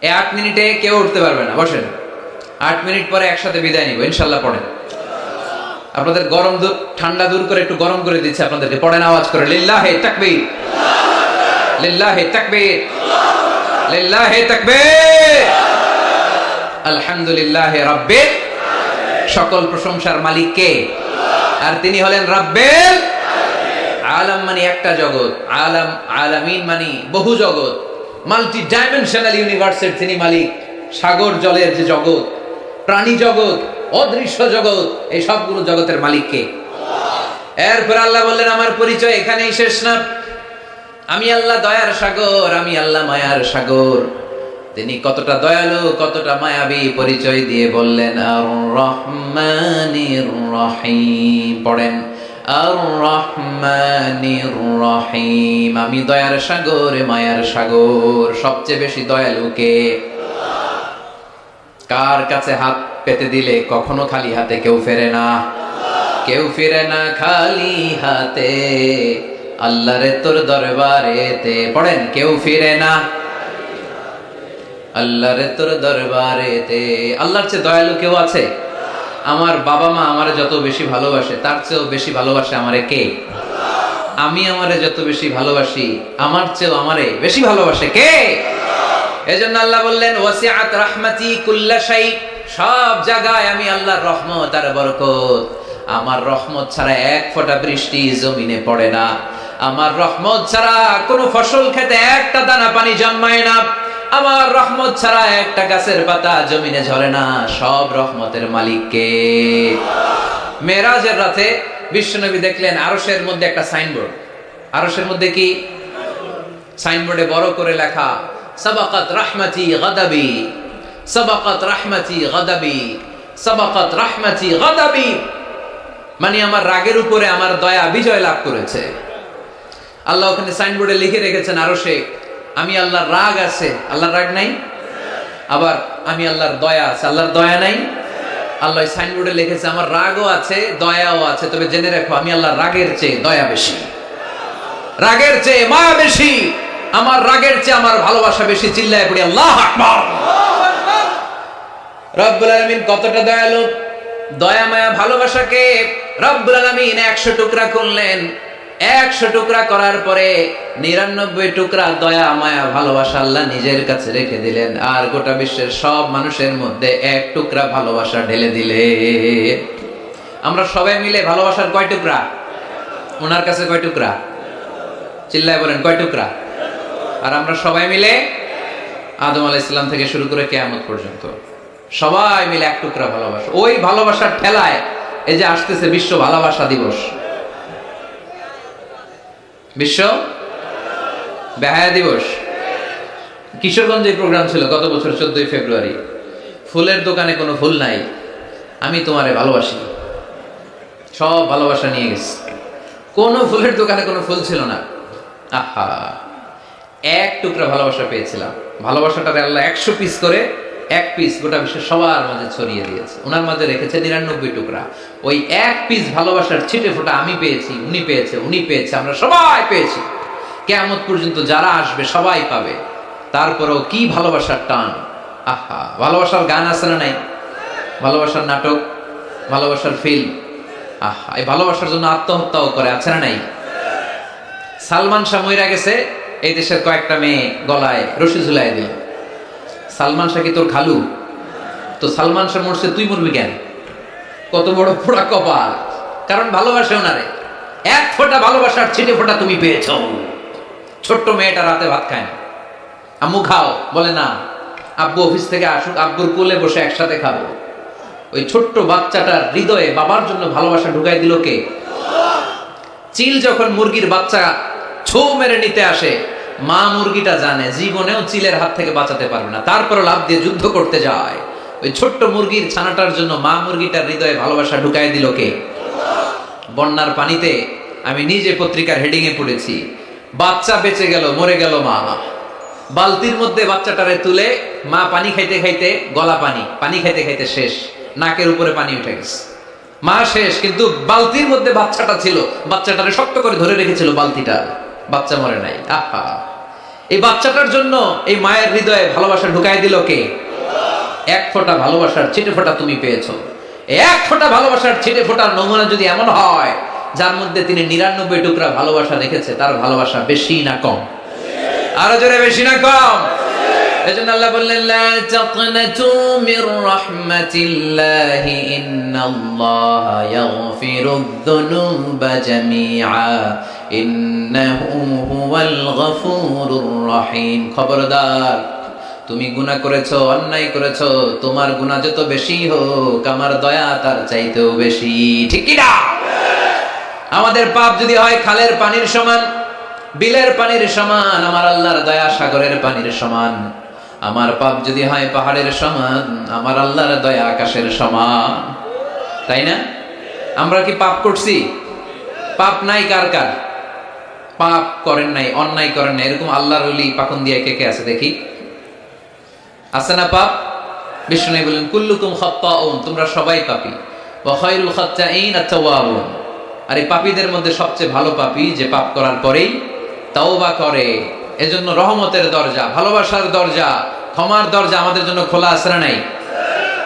এই 8 মিনিটে কেউ উঠতে পারবে না, বসেন। 8 মিনিট পরে একসাথে বিদায় নিব ইনশাল্লাহ। পড়েন, আপনাদের গরম ঠান্ডা দূর করে একটু গরম করে দিচ্ছে আপনাদেরকে। পড়েন আওয়াজ করে, লিল্লাহি তাকবীর, লিল্লাহি তাকবীর, লিল্লাহি তাকবীর। আলহামদুলিল্লাহি রাব্বিল আলামিন। সকল প্রশংসার মালিক কে? আর তিনি হলেন রাব্বিল আলাম, মানে একটা জগৎ, আলাম আলামিন মানে বহু জগৎ, মাল্টি ডাইমেনশনাল ইউনিভার্সের তিনি মালিক। সাগর জলের যে জগৎ, প্রাণী জগৎ, অদৃশ্য জগৎ, এই সবগুলো জগতের মালিক কে? এরপর আল্লাহ বললেন, আমার পরিচয় এখানেই শেষ না, আমি আল্লাহ দয়ার সাগর, আমি আল্লাহ মায়ার সাগর। তিনি কতটা দয়ালু, কতটা মায়াবী পরিচয় দিয়ে বললেন, আর রহমানির রহিম। পড়েন আর রহমানির রহিম, আমি দয়ার সাগর, মায়ার সাগর। সবচেয়ে বেশি দয়ালু কে? কার কাছে হাত পেতে দিলে কখনো খালি হাতে কেউ ফেরে না, কেউ ফিরে না খালি হাতে, আল্লাহরে তোর দরবারেতে। পড়েন, কেউ ফিরে না আল্লাহরে তোর দরবারেতে। আল্লাহর চেয়ে দয়ালু কেউ আছে? আমার বাবা মা আমারে যত বেশি ভালোবাসে, তার চেয়েও বেশি ভালোবাসে আমারে কে? আমি আমারে যত বেশি ভালোবাসি, আমার চেয়েও আমারে বেশি ভালোবাসে কে? এজন্য আল্লাহ বললেন ওয়াসিআত রাহমাতি কুল্লা শাই, সব জায়গায় আমি আল্লাহর রহমত আর বরকত। আমার রহমত ছাড়া এক ফোঁটা বৃষ্টি জমিনে পড়ে না, আমার রহমত ছাড়া কোনো ফসল খেতে একটা দানা পানি জন্মায় না, আমার রহমত ছাড়া একটা গাছের পাতা জমিনে ঝরে না। সব রহমতের মালিক কে? মেরাজের রাতে বিশ্বনবী দেখলেন আরশের মধ্যে একটা সাইনবোর্ড। আরশের মধ্যে কি? সাইনবোর্ডে বড় করে লেখা সাবাকাত রাহমাতি গাদাবি, সাবাকাত রাহমাতি গাদাবি, সাবাকাত রাহমাতি গাদাবি। মানে আমার রাগের উপরে আমার দয়া বিজয় লাভ করেছে। আল্লাহ ওখানে সাইনবোর্ডে লিখে রেখেছেন আরশে, আমি আল্লাহর রাগ আছে, আল্লাহর রাগ নাই। আবার আমি আল্লাহর দয়া আছে, আল্লাহর দয়া নাই। আল্লাহ সাইনবোর্ডে লিখেছে আমার রাগও আছে দয়াও আছে, তবে জেনে রাখো আমি আল্লাহর রাগের চেয়ে দয়া বেশি, রাগের চেয়ে মায়া বেশি, আমার রাগের চেয়ে আমার ভালোবাসা বেশি। চিল্লায় পড়ি আল্লাহু আকবার। রব্বুল আলামিন কতটা দয়ালু! দয়া মায়া ভালোবাসাকে রব্বুল আলামিন 100 টুকরা করলেন। 100 টুকরা করার পরে 99 টুকরা দয়া মায়া ভালোবাসা আল্লাহ নিজের কাছে রেখে দিলেন, আর গোটা বিশ্বের সব মানুষের মধ্যে 1 টুকরা ভালোবাসা ঢেলে দিলে। আমরা সবাই মিলে ভালোবাসার কয় টুকরা? ওনার কাছে কয় টুকরা? চিল্লায় বলেন কয় টুকরা? আর আমরা সবাই মিলে আদম আলাইহিস সালাম থেকে শুরু করে কিয়ামত পর্যন্ত সবাই মিলে 1 টুকরা ভালোবাসা। ওই ভালোবাসার ঠেলায় এই যে আসতেছে বিশ্ব ভালোবাসা দিবস, বিশ্ব বেহায়া দিবস। কিশোরগঞ্জে প্রোগ্রাম ছিল গত বছর 14 ফেব্রুয়ারি। ফুলের দোকানে কোনো ফুল নাই, আমি তোমারে ভালোবাসি, সব ভালোবাসা নিয়ে গেছে। কোনো ফুলের দোকানে কোনো ফুল ছিল না। আহা, 1 টুকরা ভালোবাসা পেয়েছিলাম। ভালোবাসাটারে আল্লাহ 100 পিস করে 1 পিস গোটা বিশ্বের সবার মাঝে ছড়িয়ে দিয়েছে। ওনার মাঝে রেখেছে 99 টুকরা। ওই 1 পিস ভালোবাসার ছিটে ফোঁটা আমি পেয়েছি, উনি পেয়েছে, উনি পেয়েছে, আমরা সবাই পেয়েছি। কিয়ামত পর্যন্ত যারা আসবে সবাই পাবে। তারপরেও কি ভালোবাসার টান! আহা, ভালোবাসার গান আছে না নাই? ভালোবাসার নাটক, ভালোবাসার ফিল্ম। আহা, এই ভালোবাসার জন্য আত্মহত্যাও করে, আছে না নাই? সালমান শাহ মইরা গেছে, এই দেশের কয়েকটা মেয়ে গলায় রশি ঝুলাই দিল। সালমান শাহ কি তোর খালু? তো সালমান শাহ মরছে, তুই মরবি কেন? কত বড় পোড়া কপাল! কারণ ভালোবাসে ওনারে। 1 ফোঁটা ভালোবাসার ছিটে ফোঁটা তুমি পেয়েছ। ছোট্ট মেয়েটা রাতে ভাত খায় না, আম্মু খাও, বলে না। আব্বু অফিস থেকে আসুক, আব্বুর কোলে বসে একসাথে খাবো। ওই ছোট্ট বাচ্চাটার হৃদয়ে বাবার জন্য ভালোবাসা ঢুকাই দিল কে? চিল যখন মুরগির বাচ্চা ছো মেরে নিতে আসে, মা মুরগিটা জানে জীবনেও চিলের হাত থেকে বাঁচাতে পারবে না, তারপর লাভ দিয়ে যুদ্ধ করতে যায়। ওই ছোট্ট মুরগির ছানাটার জন্য মা মুরগিটার হৃদয়ে ভালোবাসা ঢুকাই দিল কে? বন্যার পানিতে আমি নিজে পত্রিকার হেডিং এ পড়েছি, বাচ্চা বেঁচে গেল, মরে গেল মা। বালতির মধ্যে বাচ্চাটারে তুলে মা পানি খাইতে খাইতে, গলা পানি, পানি খাইতে খাইতে শেষ, নাকের উপরে পানি উঠে গেছে, মা শেষ। কিন্তু বালতির মধ্যে বাচ্চাটা ছিল, বাচ্চাটারে শক্ত করে ধরে রেখেছিল বালতিটা, বাচ্চা মরে নাই। আহা, এই বাচ্চাটার জন্য এই মায়ের হৃদয়ে ভালোবাসা ঢুকাই দিল কে? 1 ফোঁটা ভালোবাসার ছিটে ফোঁটা তুমি পেয়েছো। 1 ফোঁটা ভালোবাসার ছিটে ফোঁটার নমুনা যদি এমন হয়, যার মধ্যে তিনি 99 টুকরা ভালোবাসা রেখেছে, তার ভালোবাসা বেশি না কম? আরো জোরে, বেশি না কম? এজন্য আল্লাহ বললেন লা তাকনাতু মির রাহমাতিল্লাহি ইন্নাল্লাহা ইয়াগফিরুয যুনুবা জামিআ ইন্নাহু হুয়াল গফুরুর রহিম। খবরদার, তুমি গুনাহ করেছো, অন্যায় করেছো, তোমার গুনাহ যত বেশি হোক, আমার দয়া তার চাইতেও বেশি। ঠিক কি না? আমাদের পাপ যদি হয় খালের পানির সমান, বিলের পানির সমান, আমার আল্লাহর দয়া সাগরের পানির সমান। আমার পাপ যদি হয় পাহাড়ের সমান, আমার আল্লাহর দয়া আকাশের সমান। তাই না? আমরা কি পাপ করছি? পাপ নাই কার কার? পাপ করেন নাই, অন্যায় করেন নাই, এরকম আল্লাহর ওলি পাখন দিয়ে কে কে আছে দেখি? আছে না পাপ? বিষ্ণু বলেন কুল্লুকুম খাত্তাউন, তোমরা সবাই পাপী, ওয়া খায়রুল খাত্তাইন আত-তাওয়াবুন। আর এই পাপীদের মধ্যে সবচেয়ে ভালো পাপী যে পাপ করার পরেই তাওবা করে। এজন্য রহমতের দরজা, ভালোবাসার দরজা, ক্ষমার দরজা আমাদের জন্য খোলা আছে না নাই?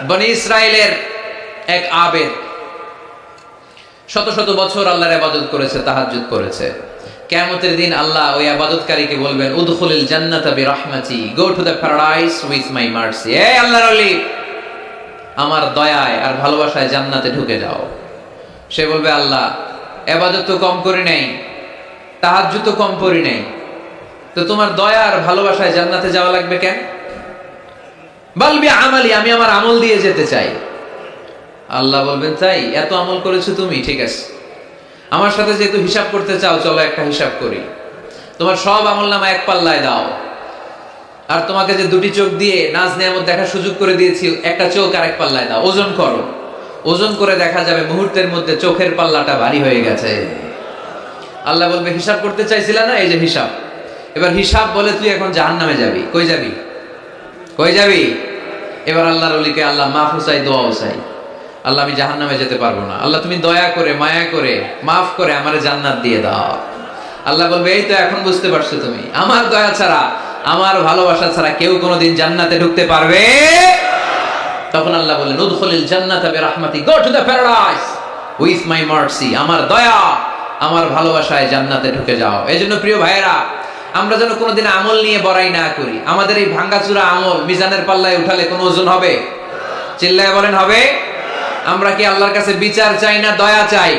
বনি ইসরাইলের এক আবেদ শত শত বছর আল্লাহর ইবাদত করেছে, তাহাজ্জুদ করেছে। কিয়ামতের দিন আল্লাহ ওই ইবাদতকারীকে বলবেন উদখুলিল জান্নাতা বিরহমাতি, go to the paradise with my mercy. এই আল্লাহর ওলি, আমার দয়ায় আর ভালোবাসায় জান্নাতে ঢুকে যাও। সে বলবে আল্লাহ ইবাদত তো কম করি নাই, তাহাজ্জুদ তো কম করি নাই, তো তোমার দয়া আর ভালোবাসায় জান্নাতে যাওয়া লাগবে কেন? বলবি আমালি, আমি আমার আমল দিয়ে যেতে চাই। আল্লাহ বলবেন তাই, এত আমল করেছো তুমি, ঠিক আছে, আমার সাথে যেহেতু হিসাব করতে চাও, চলো একটা হিসাব করি। তোমার সব আমল নামা এক পাল্লায় দাও, আর তোমাকে যে দুটি চোখ দিয়ে নাজ নিয়ামত দেখার সুযোগ করে দিয়েছি, একটা চোখ আর এক পাল্লায় দাও, ওজন করো। ওজন করে দেখা যাবে মুহূর্তের মধ্যে চোখের পাল্লাটা ভারী হয়ে গেছে। আল্লাহ বলবে হিসাব করতে চাইছিলা না, এই যে হিসাব। এবার হিসাব বলে তুই এখন জাহান্নামে যাবি। কই যাবি? কই যাবি? এবার আল্লাহর ওলিকে আল্লাহ মাফ চাই, দোয়াও চাই। আল্লাহ আমি জাহান্নামে যেতে পারবো না, আল্লাহ তুমি দয়া করে মায়া করে মাফ করে আমারে জান্নাত দিয়ে দাও। আল্লাহ বলবে এই তো এখন বুঝতে পারছো তুমি, আমার দয়া ছাড়া, আমার ভালোবাসা ছাড়া কেউ কোনোদিন জান্নাতে ঢুকতে পারবে। তখন আল্লাহ বললেন উদখুলিল জান্নাতা বিরহমাতি, go to the paradise with my mercy, আমার দয়া আমার ভালোবাসায় জান্নাতে ঢুকে যাও। এজন্য প্রিয় ভাইয়েরা, আমরা যেন কোনোদিন আমল নিয়ে বড়াই না করি। আমাদের এই ভাঙ্গাচুরা আমল মিজানের পাল্লায় উঠালে কোনো ওজন হবে? চিল্লায় বলেন হবে? আমরা কি আল্লাহর কাছে বিচার চাই না দয়া চাই?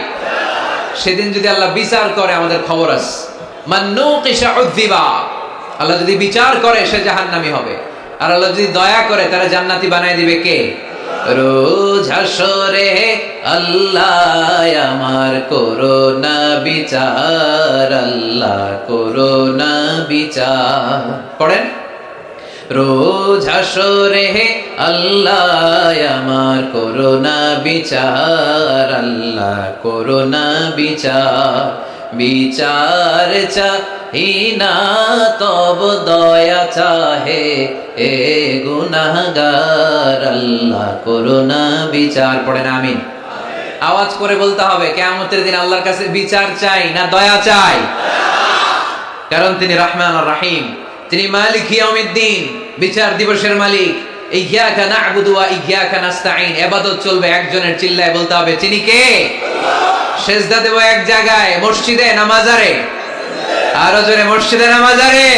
সেদিন যদি আল্লাহ বিচার করে আমাদের খবর আছে, মান নুকিশা উযিবা। আল্লাহ যদি বিচার করে সে জাহান্নামী হবে, আর আল্লাহ যদি দয়া করে তারা জান্নাতি বানায় দিবে কে? রোজ হাসরে আল্লাহ আমার করোনা বিচার, আল্লাহ করোনা বিচার। পড়েন, রোজ হাসরে আল্লাহ আমার করোনা বিচার, আল্লাহ করোনা বিচার। বিচার চাহিনা তব দয়া চাহে, এ গুনাহগার আল্লাহ করোনা বিচার। পড়েন আমিন। আওয়াজ করে বলতে হবে, কিয়ামতের দিন আল্লাহর কাছে বিচার চাই না দয়া চাই? কারণ তিনি রহমান আর রহিম, তিনি মালিক ইয়াউমিদ্দিন, বিচার দিবসের মালিক। ইয়্যাকা না'বুদু ওয়া ইয়্যাকা নাস্তাঈন, ইবাদত চলবে একজনের, চিল্লায় বলতে হবে তিনি কে? সেজদা দেব এক জায়গায়, মসজিদে না মাজারে? আরো জোরে, মসজিদে না মাজারে?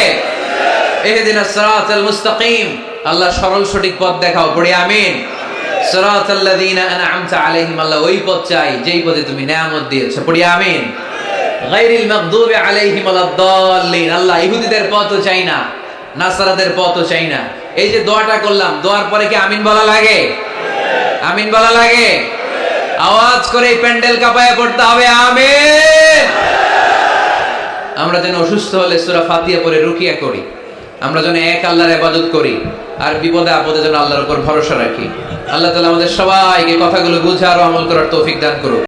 ইহদিনাস সিরাতাল মুস্তাকিম, আল্লাহ সরল সঠিক পথ দেখাও। পড়ি আমিন। সিরাতাল্লাযীনা আন'আমতা আলাইহিম, আল্লাহ ওই পথ চাই যেই পথে তুমি নিয়ামত দিয়েছো। পড়ি আমিন। গায়রিল মাগদুবি আলাইহিম ওয়ালাদ-দাল্লিন, আল্লাহ ইহুদিদের পথও চাই না, নাসারাদের পথও চাই না। এই যে দোয়াটা করলাম, দোয়ার পরে কি আমিন বলা লাগে? আমিন বলা লাগে? আওয়াজ করে প্যান্ডেল কাঁপায় পড়তে হবে আমিন। আমরা যেন অসুস্থ হলে সূরা ফাতিহা পড়ে রুকিয়া করি, আমরা যেন এক আল্লাহর ইবাদত করি, আর বিপদে আপদে যেন আল্লাহর উপর ভরসা রাখি। আল্লাহ তাআলা আমাদের সবাইকে কথাগুলো বুঝে আর আমল করার তৌফিক দান করুন।